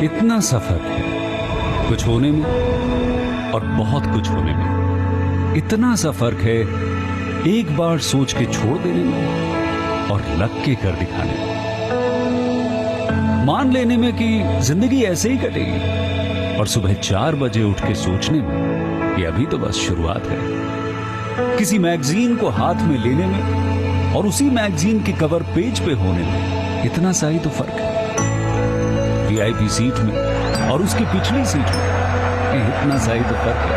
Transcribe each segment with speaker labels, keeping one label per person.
Speaker 1: इतना सफर है कुछ होने में और बहुत कुछ होने में। इतना सा फर्क है एक बार सोच के छोड़ देने में और लग के कर दिखाने में। मान लेने में कि जिंदगी ऐसे ही कटेगी और सुबह 4 बजे उठ के सोचने में कि अभी तो बस शुरुआत है। किसी मैगजीन को हाथ में लेने में और उसी मैगजीन के कवर पेज पे होने में इतना सा ही तो फर्क है। वीआईपी सीट में और उसकी पिछली सीट में इतना सा ही तो फर्क है।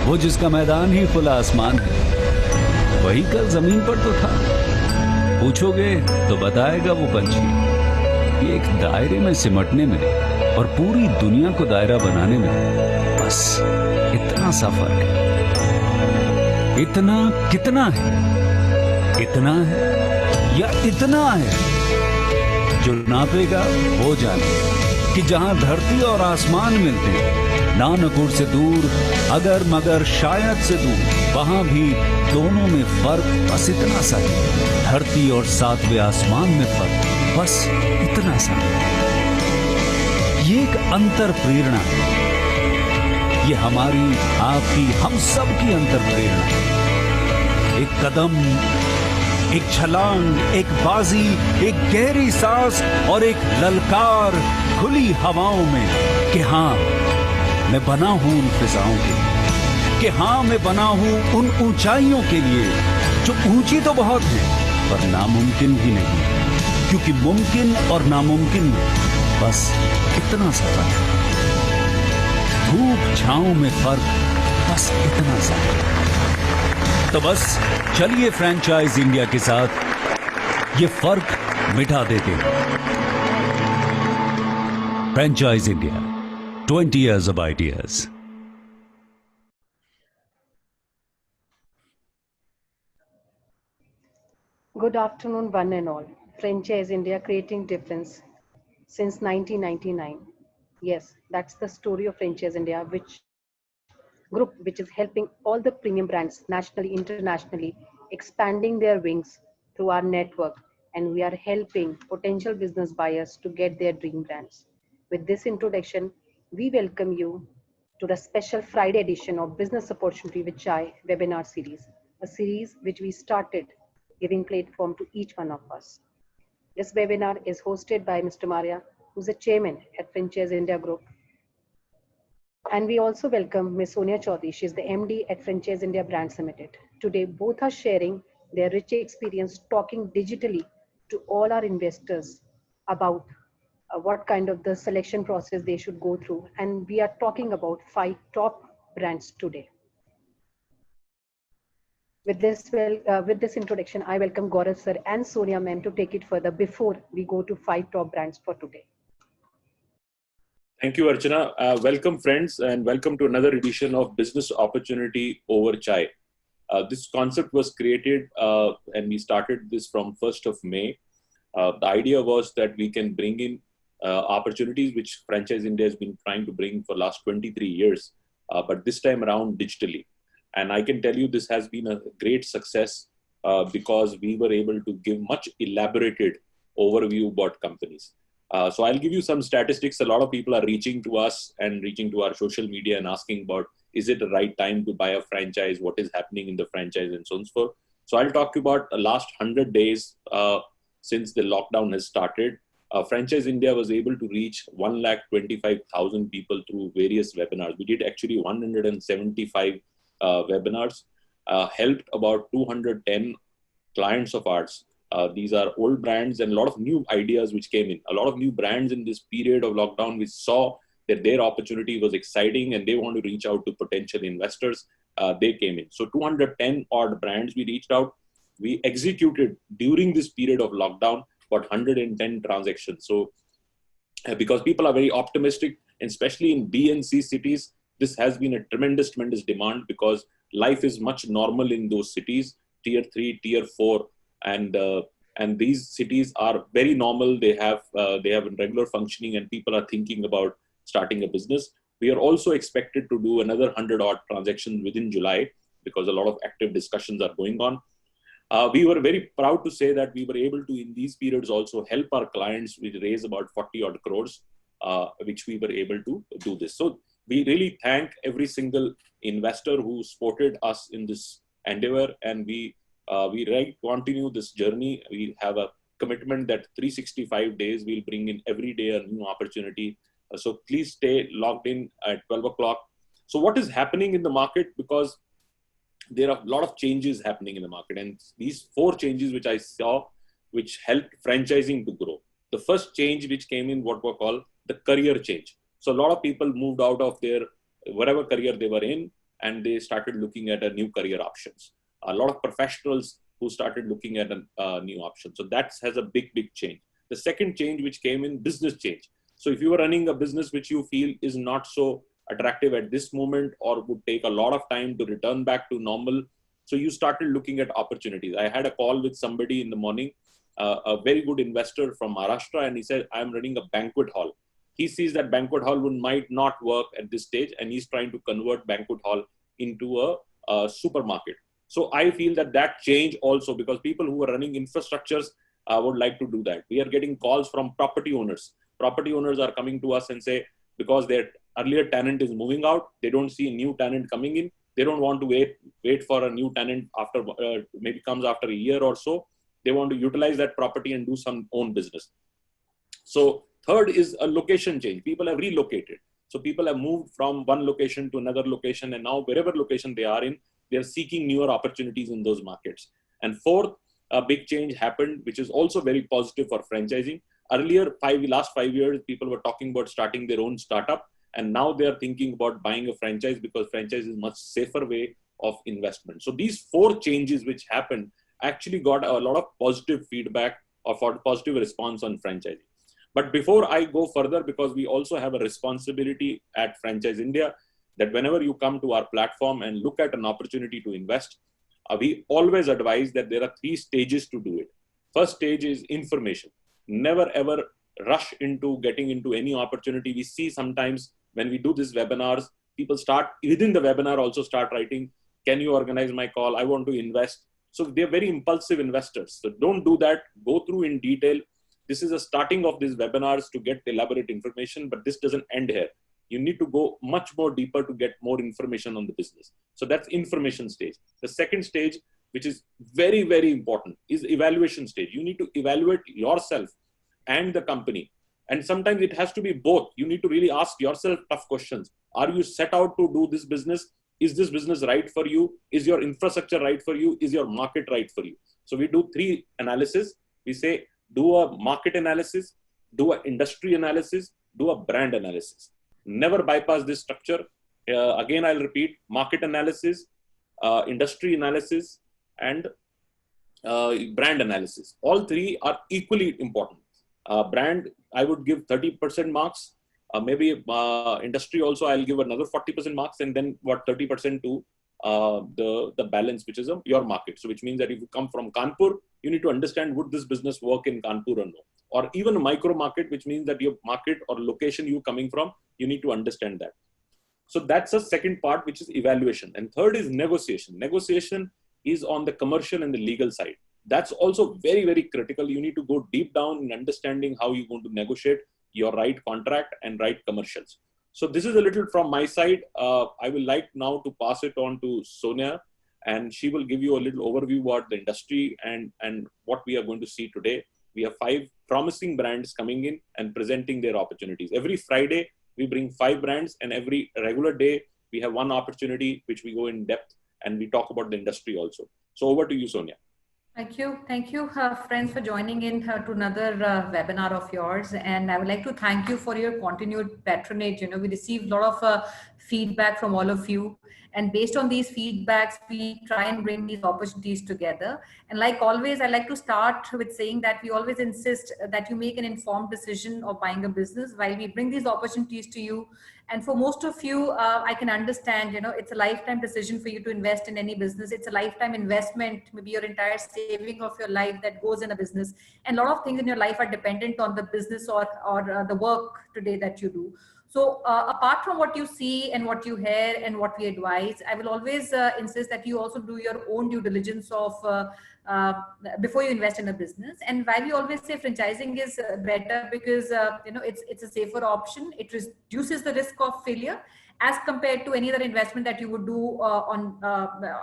Speaker 1: वो जिसका मैदान ही खुला आसमान है वही कल जमीन पर तो था। पूछोगे तो बताएगा वो पंछी कि एक दायरे में सिमटने में और पूरी दुनिया को दायरा बनाने में बस इतना सा फर्क है। इतना कितना है? इतना है या इतना है? जो नापेगा वो जाने कि जहां धरती और आसमान मिलते हैं, नानकुर से दूर, अगर मगर शायद से दूर, वहां भी दोनों में फर्क बस इतना सा है। धरती और 7वें आसमान में फर्क बस इतना सा है। ये एक अंतर प्रेरणा है। ये हमारी, आपकी, हम सब की अंतर प्रेरणा है। एक कदम, एक छलांग, एक बाजी, एक गहरी सांस और एक ललकार खुली हवाओं में कि हाँ मैं बना हूं उन फिजाओं के लिए, कि हाँ मैं बना हूं उन ऊंचाइयों के लिए जो ऊंची तो बहुत है पर नामुमकिन भी नहीं, क्योंकि मुमकिन और नामुमकिन में बस इतना सा फर्क है। धूप छांव में फर्क बस इतना सा है। तो बस चलिए फ्रेंचाइज इंडिया के साथ ये फर्क मिटा देते हैं। Franchise India, 20 years of ideas.
Speaker 2: Good afternoon, one and all. Franchise India creating difference since 1999. Yes, that's the story of Franchise India, which group which is helping all the premium brands nationally, internationally, expanding their wings through our network, and we are helping potential business buyers to get their dream brands. With this introduction, we welcome you to the special Friday edition of Business Opportunity with Chai webinar series, a series which we started giving platform to each one of us. This webinar is hosted by Mr. Maria, who's the chairman at Franchise India Group. And we also welcome Ms. Sonia Chaudhary. She's the MD at Franchise India Brands Limited. Today, both are sharing their rich experience talking digitally to all our investors about what kind of the selection process they should go through. And we are talking about 5 top brands today. With this introduction, I welcome Gaurav sir and Sonia ma'am to take it further before we go to 5 top brands for today.
Speaker 3: Thank you, Archana. Welcome, friends, and welcome to another edition of Business Opportunity over Chai. This concept was created and we started this from 1st of May. The idea was that we can bring in opportunities which Franchise India has been trying to bring for last 23 years, but this time around digitally. And I can tell you this has been a great success because we were able to give much elaborated overview about companies. So I'll give you some statistics. A lot of people are reaching to us and reaching to our social media and asking about, is it the right time to buy a franchise? What is happening in the franchise and so on and so forth. So I'll talk about the last 100 days since the lockdown has started. Franchise India was able to reach 125,000 people through various webinars. We did actually 175 webinars, helped about 210 clients of ours. These are old brands and a lot of new ideas which came in. A lot of new brands in this period of lockdown, we saw that their opportunity was exciting and they want to reach out to potential investors. They came in. So 210 odd brands we reached out. We executed during this period of lockdown about 110 transactions. So because people are very optimistic, and especially in B and C cities, this has been a tremendous demand because life is much normal in those cities, tier 3, tier 4. And these cities are very normal. They have regular functioning and people are thinking about starting a business. We are also expected to do another 100 odd transactions within July because a lot of active discussions are going on. We were very proud to say that we were able to, in these periods, also help our clients. We raise about 40 odd crores. which we were able to do this. So we really thank every single investor who supported us in this endeavor, and we continue this journey. We have a commitment that 365 days we'll bring in every day a new opportunity. So please stay logged in at 12 o'clock. So what is happening in the market? Because there are a lot of changes happening in the market, and these 4 changes which I saw, which helped franchising to grow. The first change which came in, what were called the career change. So a lot of people moved out of their whatever career they were in, and they started looking at a new career options. A lot of professionals who started looking at a new option. So that has a big change. The second change which came in, business change. So if you are running a business which you feel is not so attractive at this moment, or would take a lot of time to return back to normal, so you started looking at opportunities. I had a call with somebody in the morning, a very good investor from Maharashtra, and he said, I'm running a banquet hall. He sees that banquet hall might not work at this stage, and he's trying to convert banquet hall into a supermarket. So I feel that change also, because people who are running infrastructures would like to do that. We are getting calls from property owners. Property owners are coming to us and say, because their earlier tenant is moving out, they don't see a new tenant coming in. They don't want to wait for a new tenant after maybe comes after a year or so. They want to utilize that property and do some own business. So third is a location change. People have relocated. So people have moved from one location to another location, and now wherever location they are in, they are seeking newer opportunities in those markets. And fourth, a big change happened, which is also very positive for franchising. Earlier, last 5 years, people were talking about starting their own startup, and now they are thinking about buying a franchise, because franchise is a much safer way of investment. So these 4 changes which happened actually got a lot of positive feedback or positive response on franchising. But before I go further, because we also have a responsibility at Franchise India, that whenever you come to our platform and look at an opportunity to invest, we always advise that there are 3 stages to do it. First stage is information. Never ever rush into getting into any opportunity. We see sometimes when we do these webinars, people start within the webinar also start writing, can you organize my call? I want to invest. So they're very impulsive investors. So don't do that. Go through in detail. This is a starting of these webinars to get elaborate information, but this doesn't end here. You need to go much more deeper to get more information on the business. So that's information stage. The second stage, which is very, very important, is evaluation stage. You need to evaluate yourself and the company. And sometimes it has to be both. You need to really ask yourself tough questions. Are you set out to do this business? Is this business right for you? Is your infrastructure right for you? Is your market right for you? So we do 3 analysis. We say, do a market analysis, do an industry analysis, do a brand analysis. Never bypass this structure. Again, I'll repeat, market analysis, industry analysis, and brand analysis. All 3 are equally important. Brand, I would give 30% marks. Maybe industry also, I'll give another 40% marks, and then 30% to the balance, which is your market. So which means that if you come from Kanpur, you need to understand, would this business work in Kanpur or no? Or even a micro market, which means that your market or location you coming from, you need to understand that. So that's a second part, which is evaluation. And third is negotiation. Negotiation is on the commercial and the legal side. That's also very, very critical. You need to go deep down in understanding how you're going to negotiate your right contract and right commercials. So this is a little from my side. I will like now to pass it on to Sonia, and she will give you a little overview about the industry and what we are going to see today. We have 5 promising brands coming in and presenting their opportunities. Every Friday, we bring 5 brands, and every regular day, we have 1 opportunity, which we go in depth and we talk about the industry also. So over to you, Sonia.
Speaker 4: Thank you. Thank you, friends, for joining in to another webinar of yours. And I would like to thank you for your continued patronage. You know, we received a lot of feedback from all of you. And based on these feedbacks, we try and bring these opportunities together. And like always, I like to start with saying that we always insist that you make an informed decision of buying a business while we bring these opportunities to you. And for most of you, I can understand, you know, it's a lifetime decision for you to invest in any business. It's a lifetime investment, maybe your entire saving of your life that goes in a business. And a lot of things in your life are dependent on the business or the work today that you do. So apart from what you see and what you hear and what we advise, I will always insist that you also do your own due diligence of uh, before you invest in a business. And why we always say franchising is better, because it's a safer option. It reduces the risk of failure as compared to any other investment that you would do on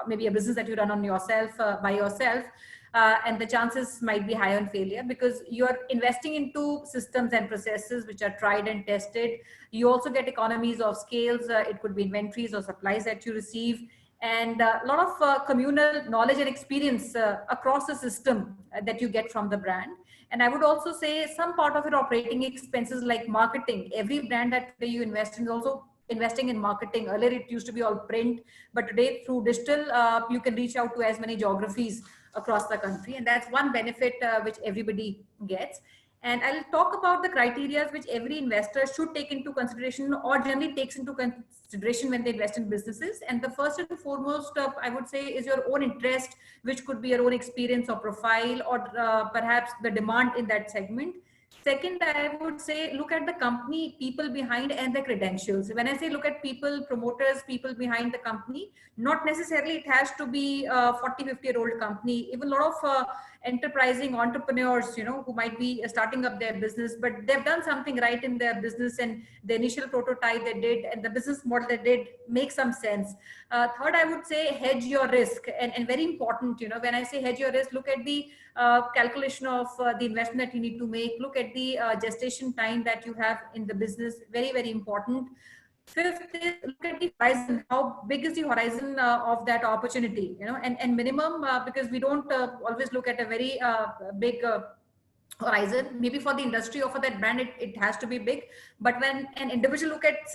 Speaker 4: maybe a business that you run on yourself by yourself. And the chances might be higher on failure, because you're investing into systems and processes which are tried and tested. You also get economies of scales. It could be inventories or supplies that you receive, and a lot of communal knowledge and experience across the system that you get from the brand. And I would also say some part of it operating expenses like marketing. Every brand that you invest in is also investing in marketing. Earlier it used to be all print, but today through digital you can reach out to as many geographies across the country, and that's one benefit which everybody gets. And I'll talk about the criteria which every investor should take into consideration, or generally takes into consideration when they invest in businesses. And the first and foremost, I would say, is your own interest, which could be your own experience or profile, or perhaps the demand in that segment. Second, I would say, look at the company, people behind, and the credentials. When I say look at people, promoters, people behind the company, not necessarily it has to be a 40, 50-year-old company. Even a lot of enterprising entrepreneurs, who might be starting up their business, but they've done something right in their business, and the initial prototype they did and the business model they did make some sense. Third, I would say hedge your risk, and very important, when I say hedge your risk, look at the calculation of the investment that you need to make. Look at the gestation time that you have in the business. Very, very important. Fifth is look at the horizon. How big is the horizon of that opportunity? And minimum, because we don't always look at a very big horizon. Maybe for the industry or for that brand, it has to be big. But when an individual look at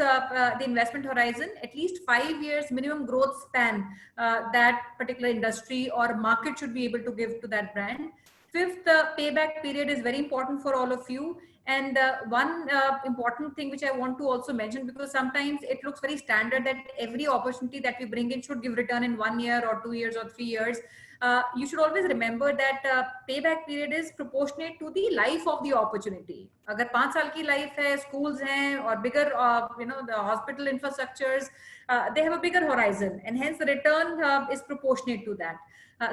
Speaker 4: the investment horizon, at least 5 years minimum growth span that particular industry or market should be able to give to that brand. Fifth, payback period is very important for all of you. And one important thing which I want to also mention, because sometimes it looks very standard that every opportunity that we bring in should give return in 1 year or 2 years or 3 years. You should always remember that payback period is proportionate to the life of the opportunity. अगर 5 साल की life है, schools हैं, or bigger, the hospital infrastructures, they have a bigger horizon, and hence the return is proportionate to that.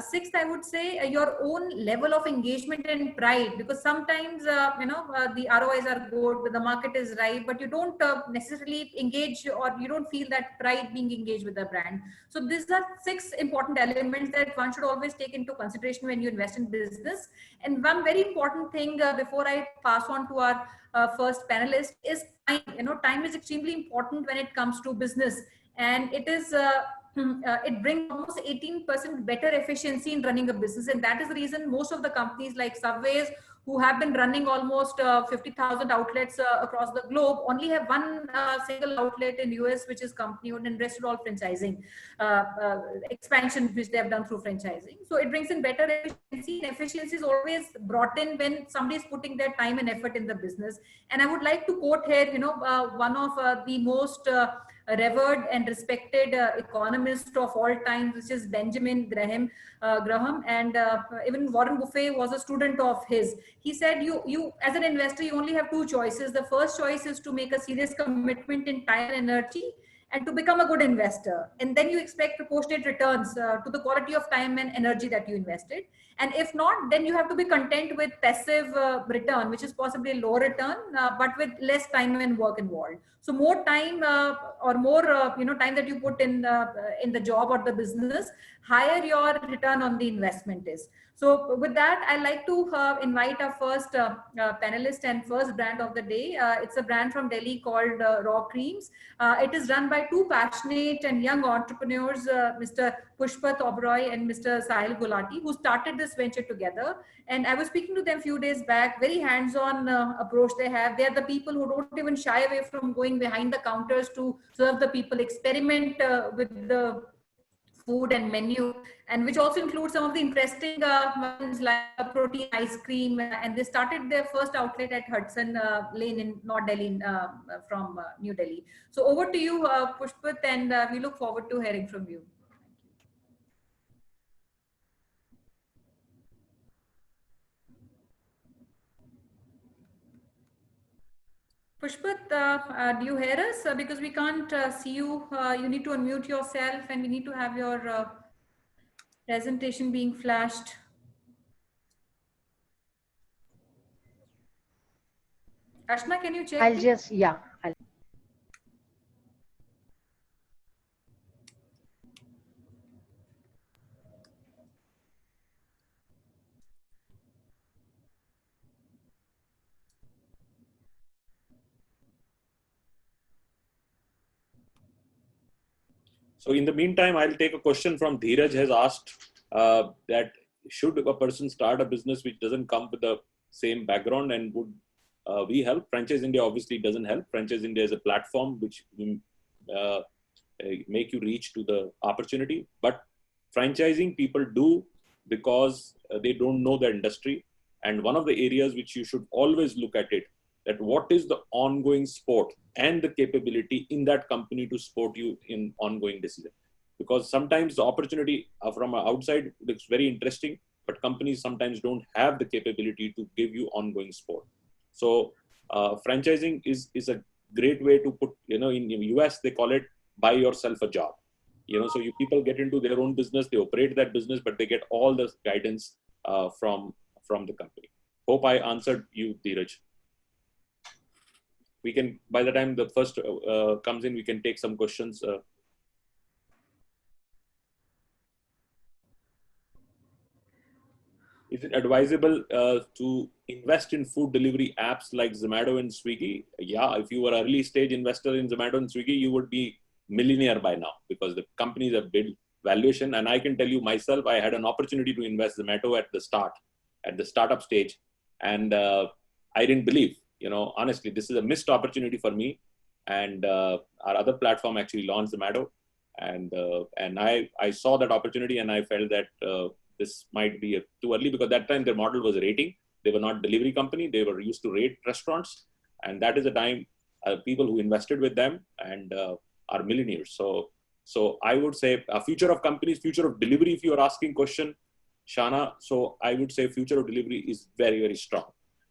Speaker 4: Sixth, I would say your own level of engagement and pride, because sometimes the ROIs are good, the market is right, but you don't necessarily engage, or you don't feel that pride being engaged with the brand. So these are 6 important elements that one should always take into consideration when you invest in business. And one very important thing before I pass on to our first panelist is time. Time is extremely important when it comes to business, and it is it brings almost 18% better efficiency in running a business. And that is the reason most of the companies like Subways, who have been running almost 50,000 outlets across the globe, only have one single outlet in US, which is company owned, and rest are all franchising expansion, which they have done through franchising. So it brings in better efficiency, and efficiency is always brought in when somebody is putting their time and effort in the business. And I would like to quote here, one of the most revered and respected economist of all time, which is Benjamin Graham. And even Warren Buffett was a student of his. He said, you as an investor, you only have 2 choices. The first choice is to make a serious commitment in time and energy, and to become a good investor. And then you expect proportionate returns to the quality of time and energy that you invested. And if not, then you have to be content with passive return, which is possibly a lower return, but with less time and work involved. So more time or more time that you put in the job or the business, higher your return on the investment is. So with that, I'd like to invite our first panelist and first brand of the day. It's a brand from Delhi called Raw Creams. It is run by 2 passionate and young entrepreneurs, Mr. Pushpat Oberoi and Mr. Sahil Gulati, who started this venture together. And I was speaking to them a few days back. Very hands-on approach they have. They are the people who don't even shy away from going behind the counters to serve the people, experiment with the food and menu, and which also includes some of the interesting ones like protein ice cream. And they started their first outlet at Hudson Lane in North Delhi from New Delhi. So over to you, Pushpat, and we look forward to hearing from you. Pushpat, do you hear us? Because we can't see you. You need to unmute yourself and we need to have your presentation being flashed. Ashna, can you check?
Speaker 2: I'll just, yeah.
Speaker 3: So in the meantime, I'll take a question from Dheeraj has asked that should a person start a business which doesn't come with the same background, and would we help? Franchise India obviously doesn't help. Franchise India is a platform which uh, make you reach to the opportunity. But franchising people do because they don't know the industry. And one of the areas which you should always look at it, that what is the ongoing support and the capability in that company to support you in ongoing decision. Because sometimes the opportunity from outside looks very interesting, but companies sometimes don't have the capability to give you ongoing support. So franchising is a great way to put, in the US, they call it buy yourself a job. So people get into their own business, they operate that business, but they get all the guidance from the company. Hope I answered you, Dheeraj. We can, by the time the first comes in, we can take some questions. Is it advisable to invest in food delivery apps like Zomato and Swiggy? Yeah, if you were early stage investor in Zomato and Swiggy, you would be millionaire by now, because the companies have built valuation. And I can tell you myself, I had an opportunity to invest Zomato at the startup stage, and I didn't believe. Honestly, this is a missed opportunity for me. And our other platform actually launched Zomato, and I saw that opportunity, and I felt that this might be too early, because that time their model was rating. They were not delivery company. They were used to rate restaurants, and that is the time people who invested with them and are millionaires. So I would say a future of companies, future of delivery. If you are asking question, Shana, so I would say future of delivery is very, very strong.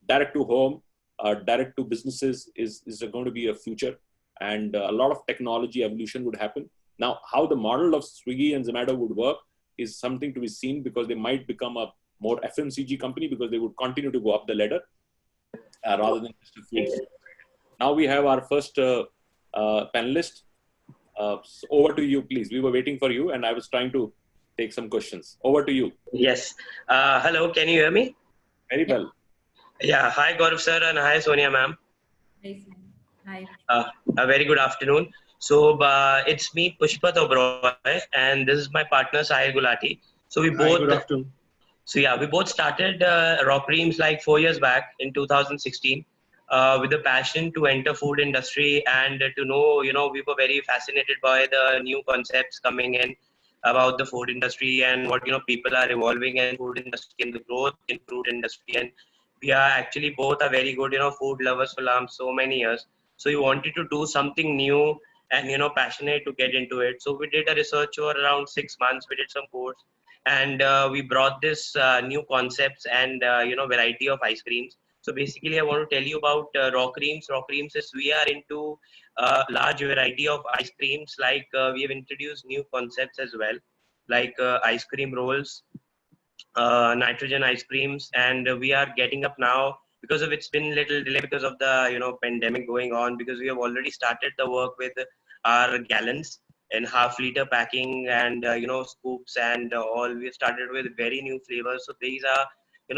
Speaker 3: Direct to home, direct to businesses is going to be a future, and a lot of technology evolution would happen. Now, how the model of Swiggy and Zomato would work is something to be seen, because they might become a more FMCG company, because they would continue to go up the ladder rather than just a food. Now we have our first panelist. So over to you, please. We were waiting for you, and I was trying to take some questions. Over to you.
Speaker 5: Yes. Hello, can you hear me?
Speaker 3: Very well.
Speaker 5: Yeah. Hi, Gaurav sir, and hi, Sonia ma'am.
Speaker 4: Hi.
Speaker 5: A very good afternoon. So it's me, Pushpat Oberoi, and this is my partner, Sahil Gulati. So we both. Good afternoon. So yeah, we both started Rock Creams like 4 years back in 2016 with a passion to enter food industry, and to know, we were very fascinated by the new concepts coming in about the food industry, and what, people are evolving in food industry and the growth in food industry. And we are actually both are very good, food lovers for so many years. So we wanted to do something new and, passionate to get into it. So we did a research over around 6 months. We did some course, and we brought this new concepts and, variety of ice creams. So basically, I want to tell you about Rock Creams. Rock Creams is we are into large variety of ice creams. Like we have introduced new concepts as well, like ice cream rolls, nitrogen ice creams, and we are getting up now because of it's been little delay because of the pandemic going on, because we have already started the work with our gallons and half-liter packing, and scoops and all. We started with very new flavors. So these are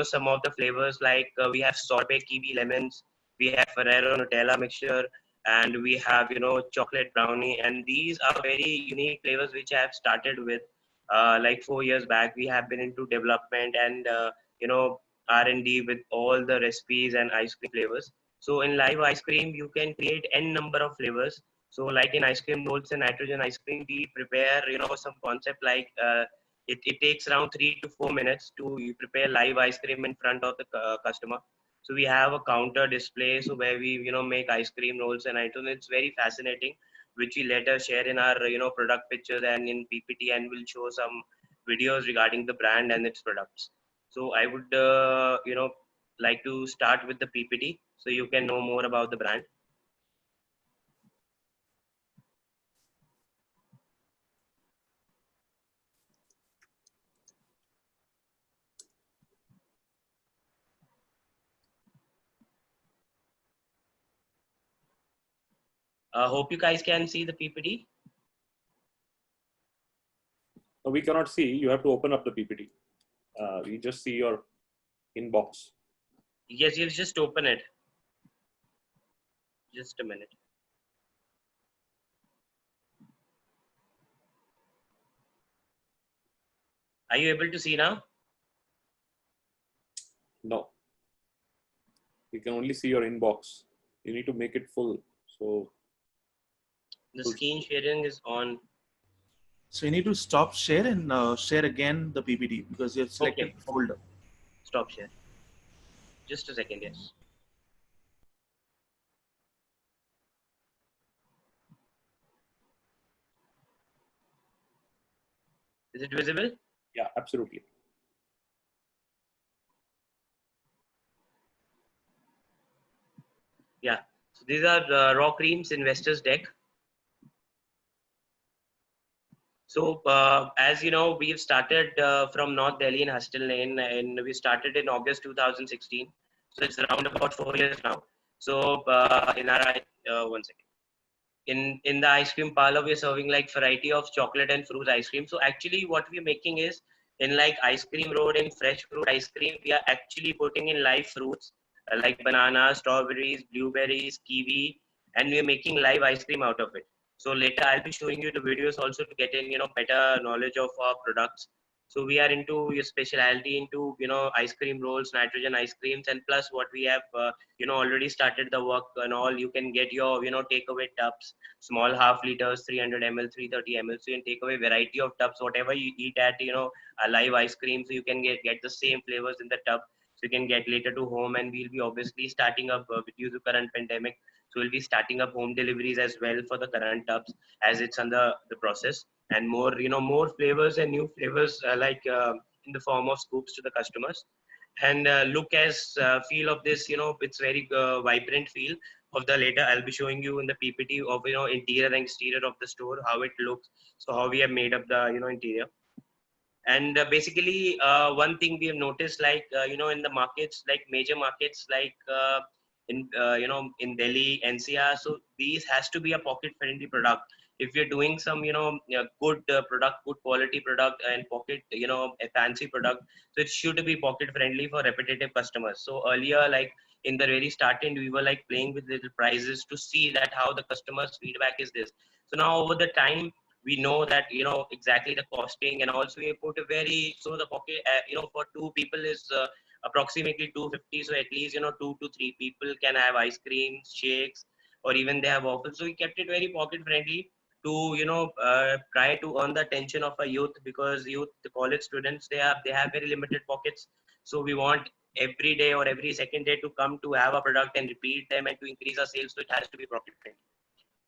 Speaker 5: some of the flavors, like we have sorbet kiwi lemons, we have Ferrero Nutella mixture, and we have chocolate brownie, and these are very unique flavors which I have started with like 4 years back. We have been into development and R&D with all the recipes and ice cream flavors. So in live ice cream, you can create n number of flavors. So like in ice cream rolls and nitrogen ice cream, we prepare some concept like it takes around 3 to 4 minutes to you prepare live ice cream in front of the customer. So we have a counter display, so where we make ice cream rolls and nitrogen. It's very fascinating, which we later share in our product pictures and in PPT, and we'll show some videos regarding the brand and its products. So I would like to start with the PPT so you can know more about the brand. Hope you guys can see the PPT.
Speaker 3: No, we cannot see. You have to open up the PPT. We just see your inbox.
Speaker 5: Yes, you just open it. Just a minute. Are you able to see now?
Speaker 3: No. We can only see your inbox. You need to make it full. So
Speaker 5: The screen sharing is on.
Speaker 6: So you need to stop share and share again the PPT because you have selected
Speaker 5: Okay.
Speaker 6: folder.
Speaker 5: Stop share. Just a second, yes. Is it visible?
Speaker 3: yeah, absolutely.
Speaker 5: Yeah. So these are Raw Cream's investors deck. So as you know, we've started from North Delhi in Hostel Lane, and we started in August 2016. So it's around about 4 years now. So in our one second. In the ice cream parlor, we're serving like variety of chocolate and fruit ice cream. So actually what we're making is in like ice cream road in fresh fruit ice cream, we are actually putting in live fruits like bananas, strawberries, blueberries, kiwi, and we're making live ice cream out of it. So later I'll be showing you the videos also to get in, better knowledge of our products. So we are into your specialty into, ice cream rolls, nitrogen ice creams, and plus what we have, already started the work and all. You can get your, takeaway tubs, small half liters, 300 ml, 330 ml. So you can take away variety of tubs, whatever you eat at, a live ice cream. So you can get the same flavors in the tub. So you can get later to home, and we'll be obviously starting up due to current pandemic. So we'll be starting up home deliveries as well for the current tubs as it's under the process, and more, more flavors and new flavors in the form of scoops to the customers. And look as feel of this, it's very vibrant feel of the later. I'll be showing you in the PPT of, interior and exterior of the store, how it looks. So how we have made up the, interior. And basically one thing we have noticed, like in the markets, like major markets, like in Delhi, NCR, so these has to be a pocket friendly product. If you're doing some good product, good quality product, and pocket, a fancy product, so it should be pocket friendly for repetitive customers. So earlier, like in the very starting, we were like playing with little prices to see that how the customers feedback is this. So now over the time, we know that exactly the costing, and also we put a very, so the pocket for two people is approximately 250. So at least 2 to 3 people can have ice creams, shakes, or even they have waffles. So we kept it very pocket friendly to try to earn the attention of a youth, because youth, the college students, they have very limited pockets. So we want every day or every second day to come to have a product and repeat them and to increase our sales. So it has to be pocket friendly.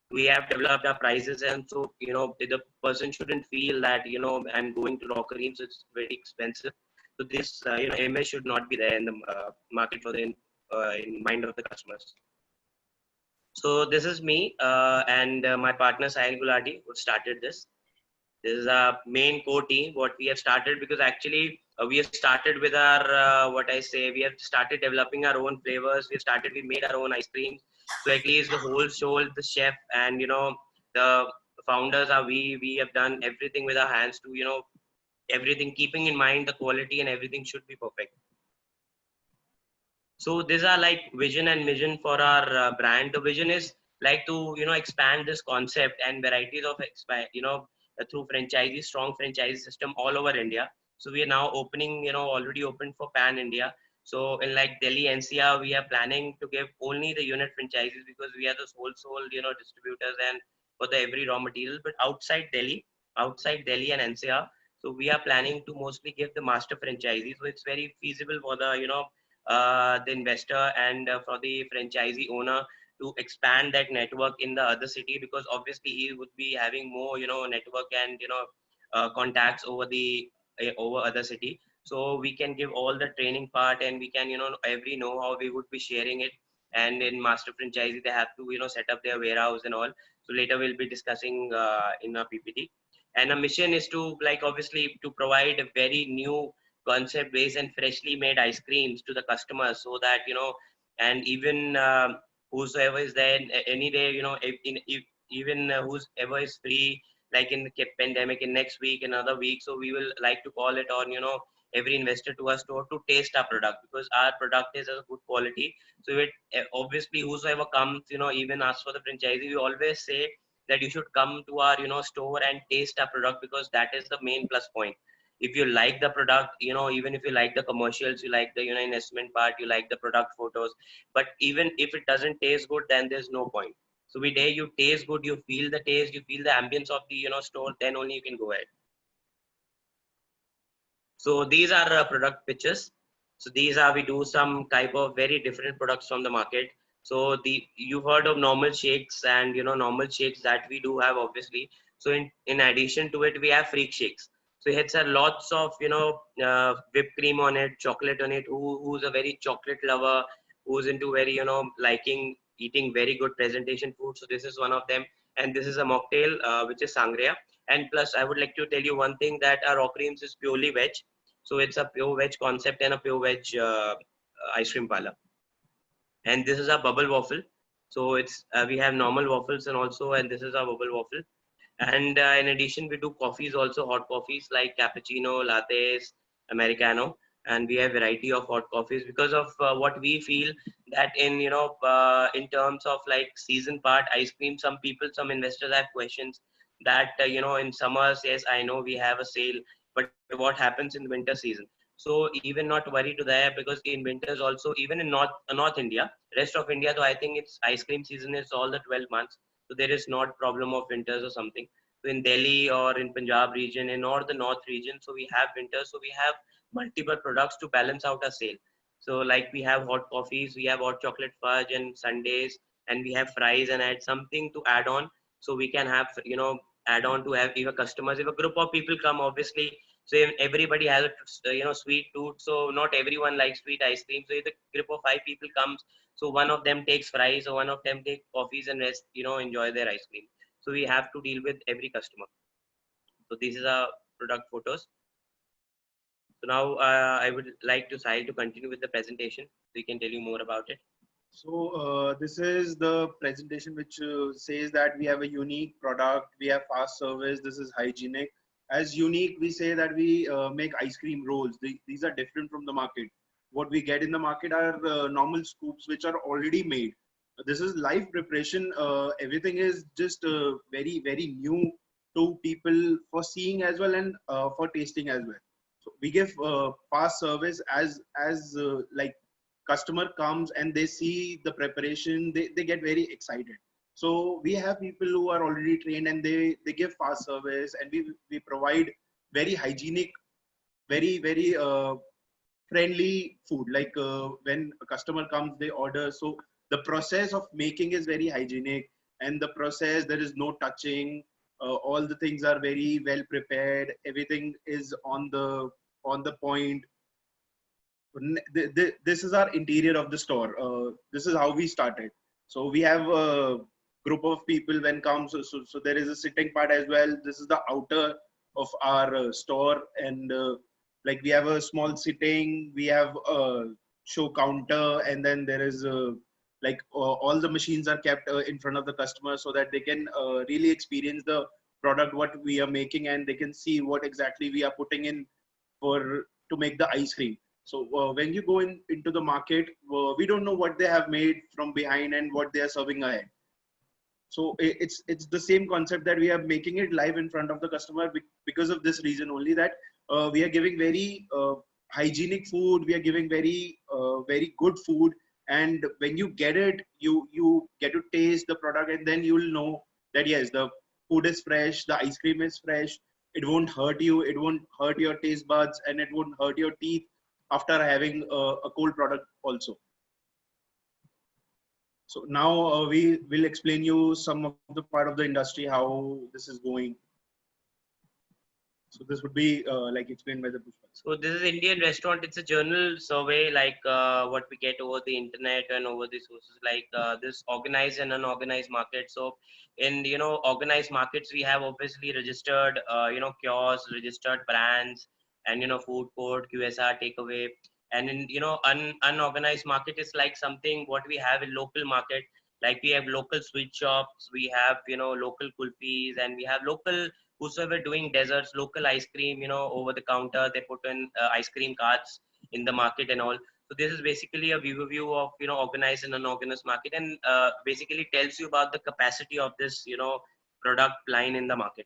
Speaker 5: We have developed our prices, and so the person shouldn't feel that I'm going to Raw Cream, so it's very expensive. So this image should not be there in the market for the in mind of the customers. So this is me and my partner Sahil Gulati, who started this. This is our main core team, what we have started, because actually we have started with our, we have started developing our own flavors. We made our own ice creams. So at least the whole soul, the chef, and, the founders are we have done everything with our hands to, everything keeping in mind the quality, and everything should be perfect. So these are like vision and mission for our brand. The vision is like to, expand this concept and varieties of through franchisee, strong franchisee system all over India. So we are now opening, already opened for pan India. So in like Delhi NCR, we are planning to give only the unit franchises, because we are the sole distributors and for the every raw material. But outside Delhi and NCR, so we are planning to mostly give the master franchisees. So it's very feasible for the the investor and for the franchisee owner to expand that network in the other city, because obviously he would be having more network and contacts over the over other city. So we can give all the training part, and we can every know how we would be sharing it. And in master franchisee, they have to set up their warehouse and all. So later we'll be discussing in our PPT. And our mission is to, like, obviously to provide a very new concept based and freshly made ice creams to the customers, so that and even whosoever is there any day, even whosoever is free, like in the pandemic, in next week, another week. So we will like to call it on, every investor to our store to taste our product, because our product is of good quality. So it obviously whosoever comes, even ask for the franchisee, we always say that you should come to our, store and taste our product, because that is the main plus point. If you like the product, even if you like the commercials, you like the, investment part, you like the product photos, but even if it doesn't taste good, then there's no point. So we day you taste good, you feel the taste, you feel the ambience of the, store, then only you can go ahead. So these are product pitches. So these are, we do some type of very different products from the market. So you've heard of normal shakes, and normal shakes that we do have, obviously. So in addition to it, we have freak shakes. So it's a lots of whipped cream on it, chocolate on it. Who's a very chocolate lover, who's into very liking eating very good presentation food. So this is one of them, and this is a mocktail which is sangria. And plus, I would like to tell you one thing, that our Rock Creams is purely veg. So it's a pure veg concept and a pure veg ice cream parlor. And this is a bubble waffle. So it's we have normal waffles and this is a bubble waffle. And in addition, we do coffees also, hot coffees like cappuccino, lattes, Americano. And we have variety of hot coffees, because of what we feel that in terms of like season part ice cream, some investors have questions that, in summers, yes, I know we have a sale, but what happens in the winter season? So even not worry to that, because in winters also, even in North India, rest of India, though I think it's ice cream season is all the 12 months. So there is not problem of winters or something. So in Delhi or in Punjab region, or the North region, so we have winters. So we have multiple products to balance out a sale. So like we have hot coffees, we have hot chocolate fudge and sundaes, and we have fries, and add something to add on. So we can have, add on to have even customers. If a group of people come, obviously, so if everybody has a sweet tooth, so not everyone likes sweet ice cream. So if a group of 5 people comes, so one of them takes fries, or one of them takes coffees, and rest enjoy their ice cream. So we have to deal with every customer. So this is our product photos. So now I would like to Sahil to continue with the presentation, so he can tell you more about it.
Speaker 6: So this is the presentation which says that we have a unique product, we have fast service, this is hygienic. As unique, we say that we make ice cream rolls. These are different from the market. What we get in the market are normal scoops which are already made. This is live preparation. Everything is just very, very new to people for seeing as well, and for tasting as well. So we give fast service as like customer comes and they see the preparation, they get very excited. So we have people who are already trained, and they give fast service, and we provide very hygienic, very, very friendly food. Like when a customer comes, they order. So the process of making is very hygienic, and the process, there is no touching. All the things are very well prepared. Everything is on the point. This is our interior of the store. This is how we started. So we have a group of people when comes. So there is a sitting part as well. This is the outer of our store, and like we have a small sitting. We have a show counter, and then there is like all the machines are kept in front of the customer, so that they can really experience the product what we are making, and they can see what exactly we are putting in to make the ice cream. So when you go into the market, we don't know what they have made from behind and what they are serving ahead. So it's the same concept that we are making it live in front of the customer, because of this reason only, that we are giving very hygienic food. We are giving very very good food, and when you get it, you get to taste the product, and then you'll know that yes, the food is fresh, the ice cream is fresh. It won't hurt you. It won't hurt your taste buds, and it won't hurt your teeth after having a cold product also. So now we will explain you some of the part of the industry, how this is going. So this would be like explained by the Pushpa.
Speaker 5: So this is Indian restaurant. It's a journal survey, like what we get over the internet and over the sources, like this organized and unorganized market. So in organized markets, we have obviously registered kiosks, registered brands, and food court, QSR, takeaway. And in unorganized market is like something what we have in local market. Like we have local sweet shops, we have, local kulfis, and we have local whosoever doing desserts, local ice cream, over the counter. They put in ice cream carts in the market and all. So this is basically a view of, organized and unorganized market, and basically tells you about the capacity of this, product line in the market.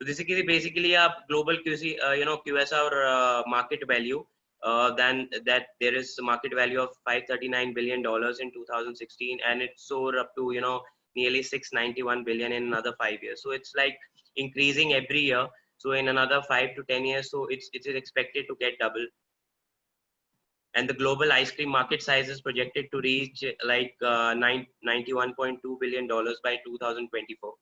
Speaker 5: So this is basically a global QSR market value. Then that there is a market value of $539 billion in 2016, and it soared up to nearly 691 billion in another 5 years. So it's like increasing every year. So in another 5 to 10 years, so it is expected to get double. And the global ice cream market size is projected to reach like $91.2 billion by 2024.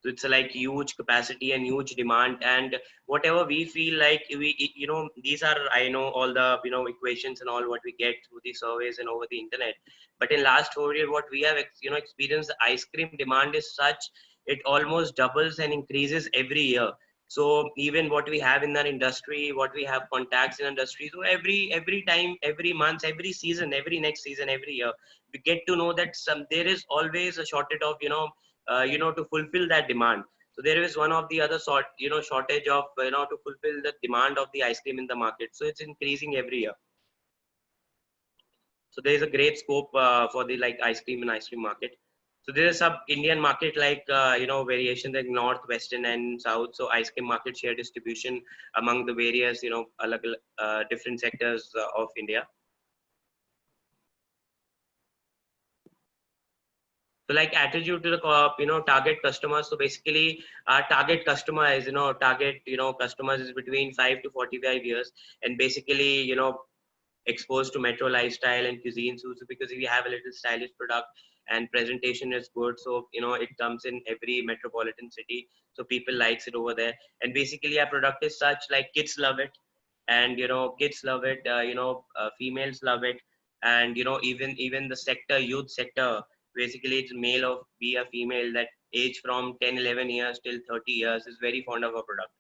Speaker 5: So it's like huge capacity and huge demand, and whatever we feel like these are, I know all the equations and all what we get through the surveys and over the internet. But in last 4 years, what we have experienced, the ice cream demand is such, it almost doubles and increases every year. So even what we have in our industry, what we have contacts in industry, so every time, every month, every season, every next season, every year, we get to know that there is always a shortage of to fulfill that demand. So there is one of the other shortage of to fulfill the demand of the ice cream in the market. So it's increasing every year. So there is a great scope for the like ice cream and ice cream market. So there is some Indian market like variation like north, western, and south. So ice cream market share distribution among the various different sectors of India. So like attitude to the target customers. So basically our target customer is customers is between 5 to 45 years, and basically exposed to metro lifestyle and cuisine. So because we have a little stylish product and presentation is good, so it comes in every metropolitan city, so people likes it over there. And basically our product is such like kids love it, and kids love it, females love it, and even the sector, youth sector, basically it's male or be a female, that age from 10-11 years till 30 years is very fond of a product.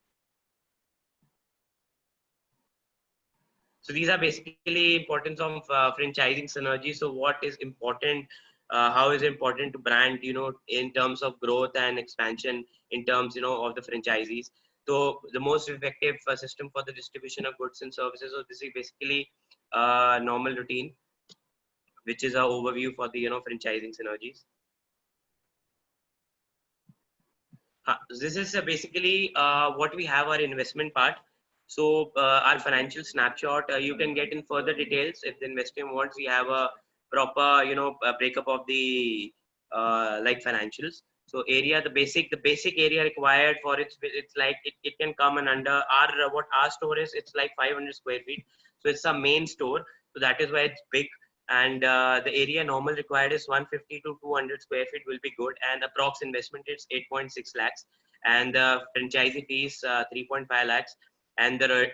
Speaker 5: So these are basically importance of franchising synergy. So what is important, how is it important to brand, in terms of growth and expansion in terms, of the franchisees. So the most effective system for the distribution of goods and services. So this is basically normal routine, which is an overview for the, franchising synergies. This is basically what we have our investment part. So our financial snapshot, you can get in further details if the investor wants. We have a proper, breakup of the like financials. So area, the basic area required for it's like it can come and under our what our store is. It's like 500 square feet. So it's a main store. So that is why it's big. And the area normal required is 150 to 200 square feet will be good. And approx investment is 8.6 lakhs. And the franchisee fees 3.5 lakhs. And the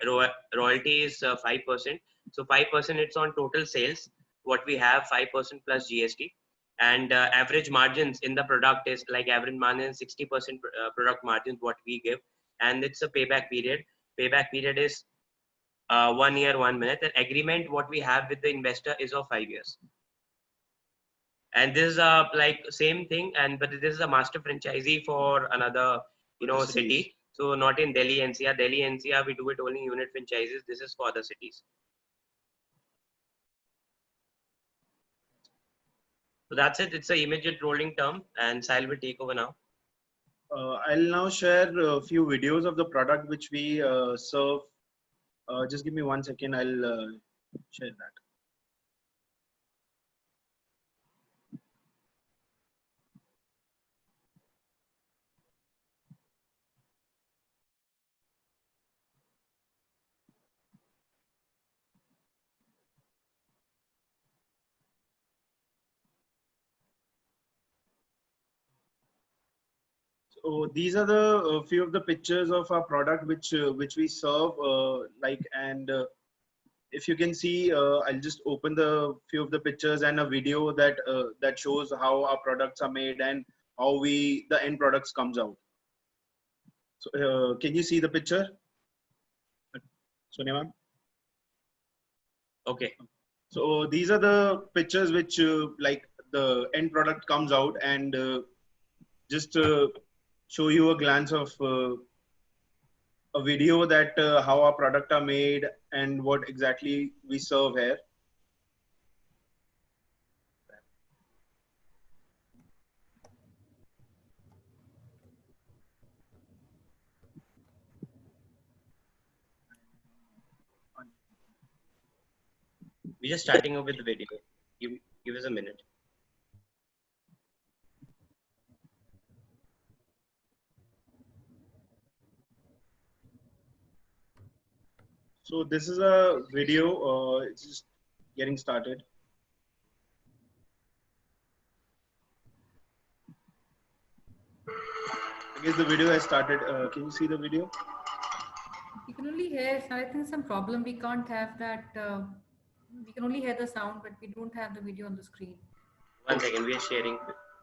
Speaker 5: royalty is 5%. So 5% it's on total sales. What we have 5% plus GST. And average margins in the product is like average margin 60% product margins what we give. And it's a payback period. Payback period is 1 year, 1 minute. The agreement what we have with the investor is of 5 years. And this is like same thing, but this is a master franchisee for another city. So not in Delhi NCR. Delhi NCR we do it only unit franchises. This is for other cities. So that's it. It's an immediate rolling term, and Sahil will take over now.
Speaker 6: I'll now share a few videos of the product which we serve. Just give me 1 second. I'll share that. So these are the few of the pictures of our product which we serve. If you can see, I'll just open the few of the pictures and a video that that shows how our products are made and how the end products comes out. So can you see the picture, Sonia ma'am?
Speaker 5: Okay.
Speaker 6: So these are the pictures which like the end product comes out, and just show you a glance of a video that how our product are made and what exactly we serve here.
Speaker 5: We're just starting up with the video. Give us a minute.
Speaker 6: So this is a video. It's just getting started. I guess the video has started. Can you see the video?
Speaker 4: We can only hear. I think some problem. We can't have that. We can only hear the sound, but we don't have the video on the screen.
Speaker 5: 1 second. We are sharing.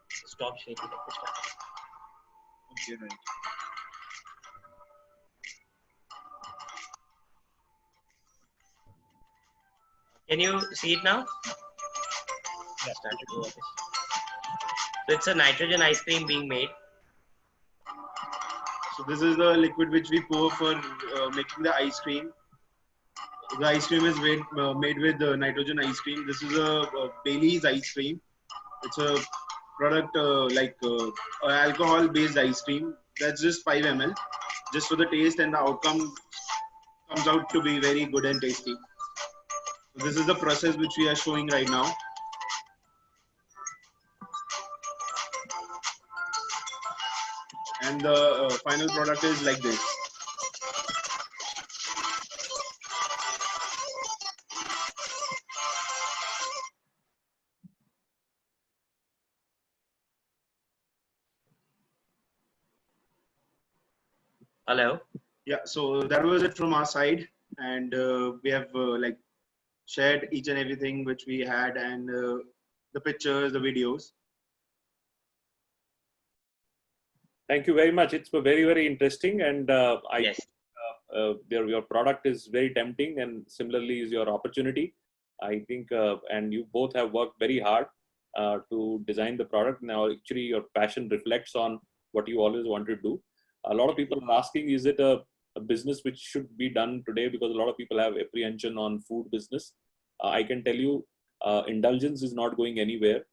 Speaker 5: Stop sharing.
Speaker 6: Okay, right.
Speaker 5: Can you see it now? Yeah, started. So it's a nitrogen ice cream being made.
Speaker 6: So this is the liquid which we pour for making the ice cream. The ice cream is made with nitrogen ice cream. This is a Bailey's ice cream. It's a product like alcohol-based ice cream. That's just 5 ml, just for the taste, and the outcome comes out to be very good and tasty. So this is the process which we are showing right now. And the final product is like this.
Speaker 5: Hello.
Speaker 6: Yeah, so that was it from our side, and we have like shared each and everything which we had, and the pictures, the videos.
Speaker 3: Thank you very much. It's very, very interesting, and
Speaker 5: Yes.
Speaker 3: Your product is very tempting, and similarly is your opportunity. I think, and you both have worked very hard to design the product. Now, actually, your passion reflects on what you always wanted to do. A lot of people are asking, is it a business which should be done today? Because a lot of people have apprehension on food business. I can tell you, indulgence is not going anywhere.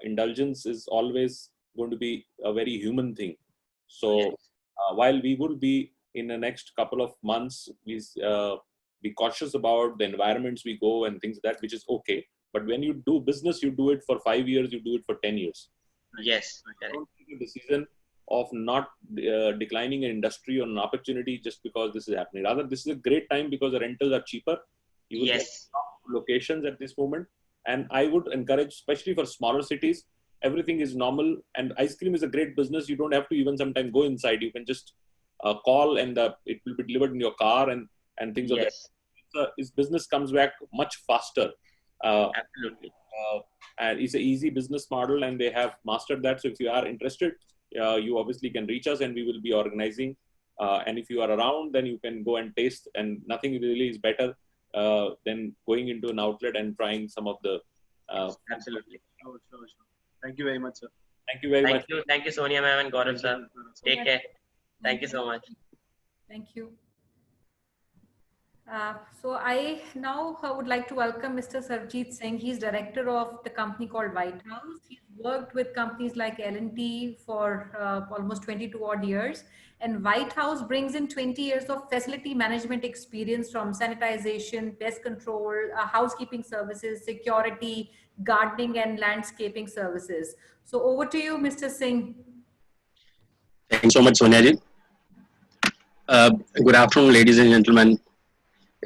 Speaker 3: Indulgence is always going to be a very human thing. So while we will be in the next couple of months, we be cautious about the environments we go and things like that, which is okay. But when you do business, you do it for 5 years, you do it for 10 years.
Speaker 5: Yes.
Speaker 3: Don't take a decision of not declining an industry or an opportunity just because this is happening. Rather, this is a great time because the rentals are cheaper. You will get top locations at this moment. And I would encourage, especially for smaller cities, everything is normal. And ice cream is a great business. You don't have to even sometimes go inside. You can just call, and it will be delivered in your car and things of that. This business comes back much faster.
Speaker 5: Absolutely.
Speaker 3: And it's an easy business model, and they have mastered that. So if you are interested, you obviously can reach us, and we will be organizing. And if you are around, then you can go and taste. And nothing really is better than going into an outlet and trying some of the.
Speaker 5: Absolutely.
Speaker 6: Sure. Thank you very much, sir.
Speaker 3: Thank you very much.
Speaker 5: Thank you, Sonia ma'am and Gaurav sir. Take care. Thank you so much.
Speaker 4: Thank you. So I now would like to welcome Mr. Sarjeet Singh. He's director of the company called White House. He's worked with companies like L&T for almost 22 odd years. And White House brings in 20 years of facility management experience from sanitization, pest control, housekeeping services, security, gardening, and landscaping services. So over to you, Mr. Singh.
Speaker 7: Thank you so much, Sonia ji. Good afternoon, ladies and gentlemen.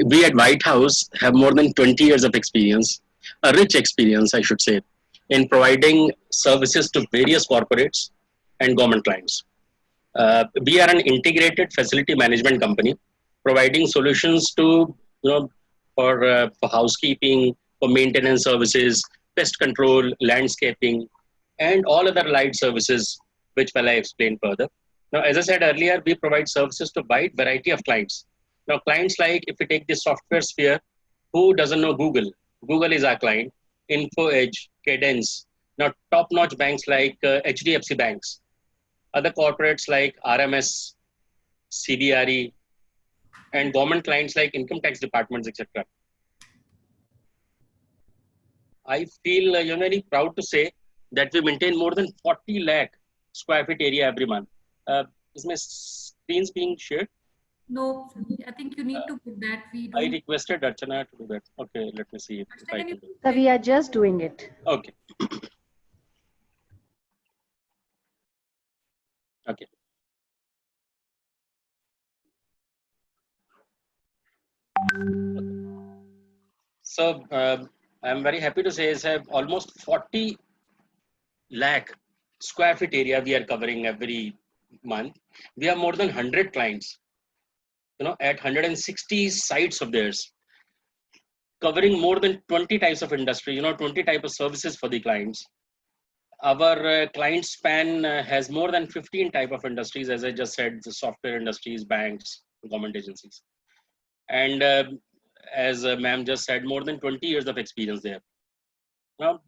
Speaker 7: We at White House have more than 20 years of experience, a rich experience, I should say, in providing services to various corporates and government clients. We are an integrated facility management company, providing solutions to, for housekeeping, for maintenance services, pest control, landscaping, and all other light services, which will I explain further. Now, as I said earlier, we provide services to a wide variety of clients. Now, clients like, if we take the software sphere, who doesn't know Google? Google is our client. InfoEdge, Cadence, Now, top-notch banks like HDFC banks, other corporates like RMS, CBRE, and government clients like income tax departments, etc. I feel very proud to say that we maintain more than 40 lakh square feet area every month. Is my screens being shared?
Speaker 4: No, I think you need to put that. We
Speaker 7: I
Speaker 4: don't.
Speaker 7: requested Archana to do that. Okay, let me see if
Speaker 4: Archana,
Speaker 7: I
Speaker 4: can you
Speaker 7: can do
Speaker 2: So we are just doing it.
Speaker 7: it. Okay. Okay. So I'm very happy to say is almost 40 lakh square feet area we are covering every month. We have more than 100 clients, at 160 sites of theirs, covering more than 20 types of industry, 20 type of services for the clients. Our client span has more than 15 type of industries, as I just said, the software industries, banks, government agencies. And as ma'am just said, more than 20 years of experience there. Now,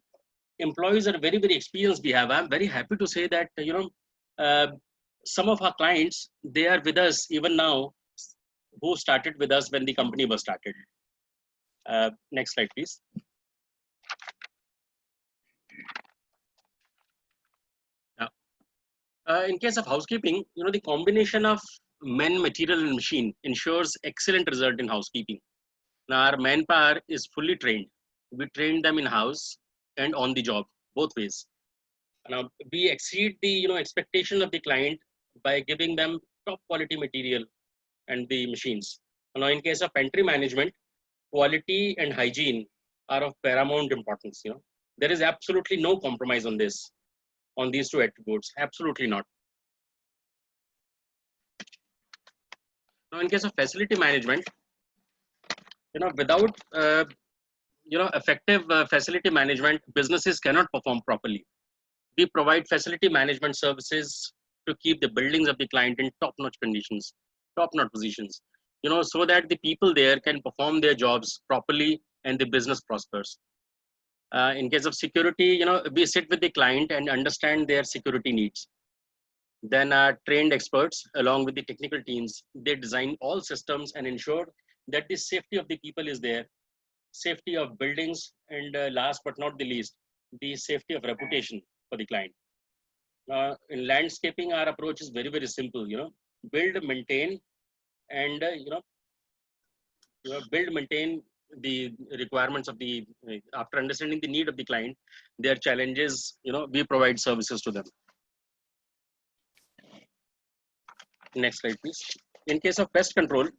Speaker 7: employees are very, very experienced we have. I'm very happy to say that, some of our clients, they are with us even now, who started with us when the company was started. Next slide, please. In case of housekeeping, the combination of men, material, and machine ensures excellent result in housekeeping. Now, our manpower is fully trained. We train them in house and on the job, both ways. Now, we exceed the expectation of the client by giving them top quality material and the machines. Now, in case of pantry management, quality and hygiene are of paramount importance. There is absolutely no compromise on this, on these two attributes. Absolutely not. Now, in case of facility management, without effective facility management, businesses cannot perform properly. We provide facility management services to keep the buildings of the client in top-notch conditions, top-notch positions, so that the people there can perform their jobs properly and the business prospers. In case of security, we sit with the client and understand their security needs. Then trained experts, along with the technical teams, they design all systems and ensure that the safety of the people is there, safety of buildings, and last but not the least, the safety of reputation for the client. In landscaping, our approach is very, very simple. Build, maintain, and build, maintain the requirements of the. After understanding the need of the client, their challenges, we provide services to them. Next slide, please. In case of pest control,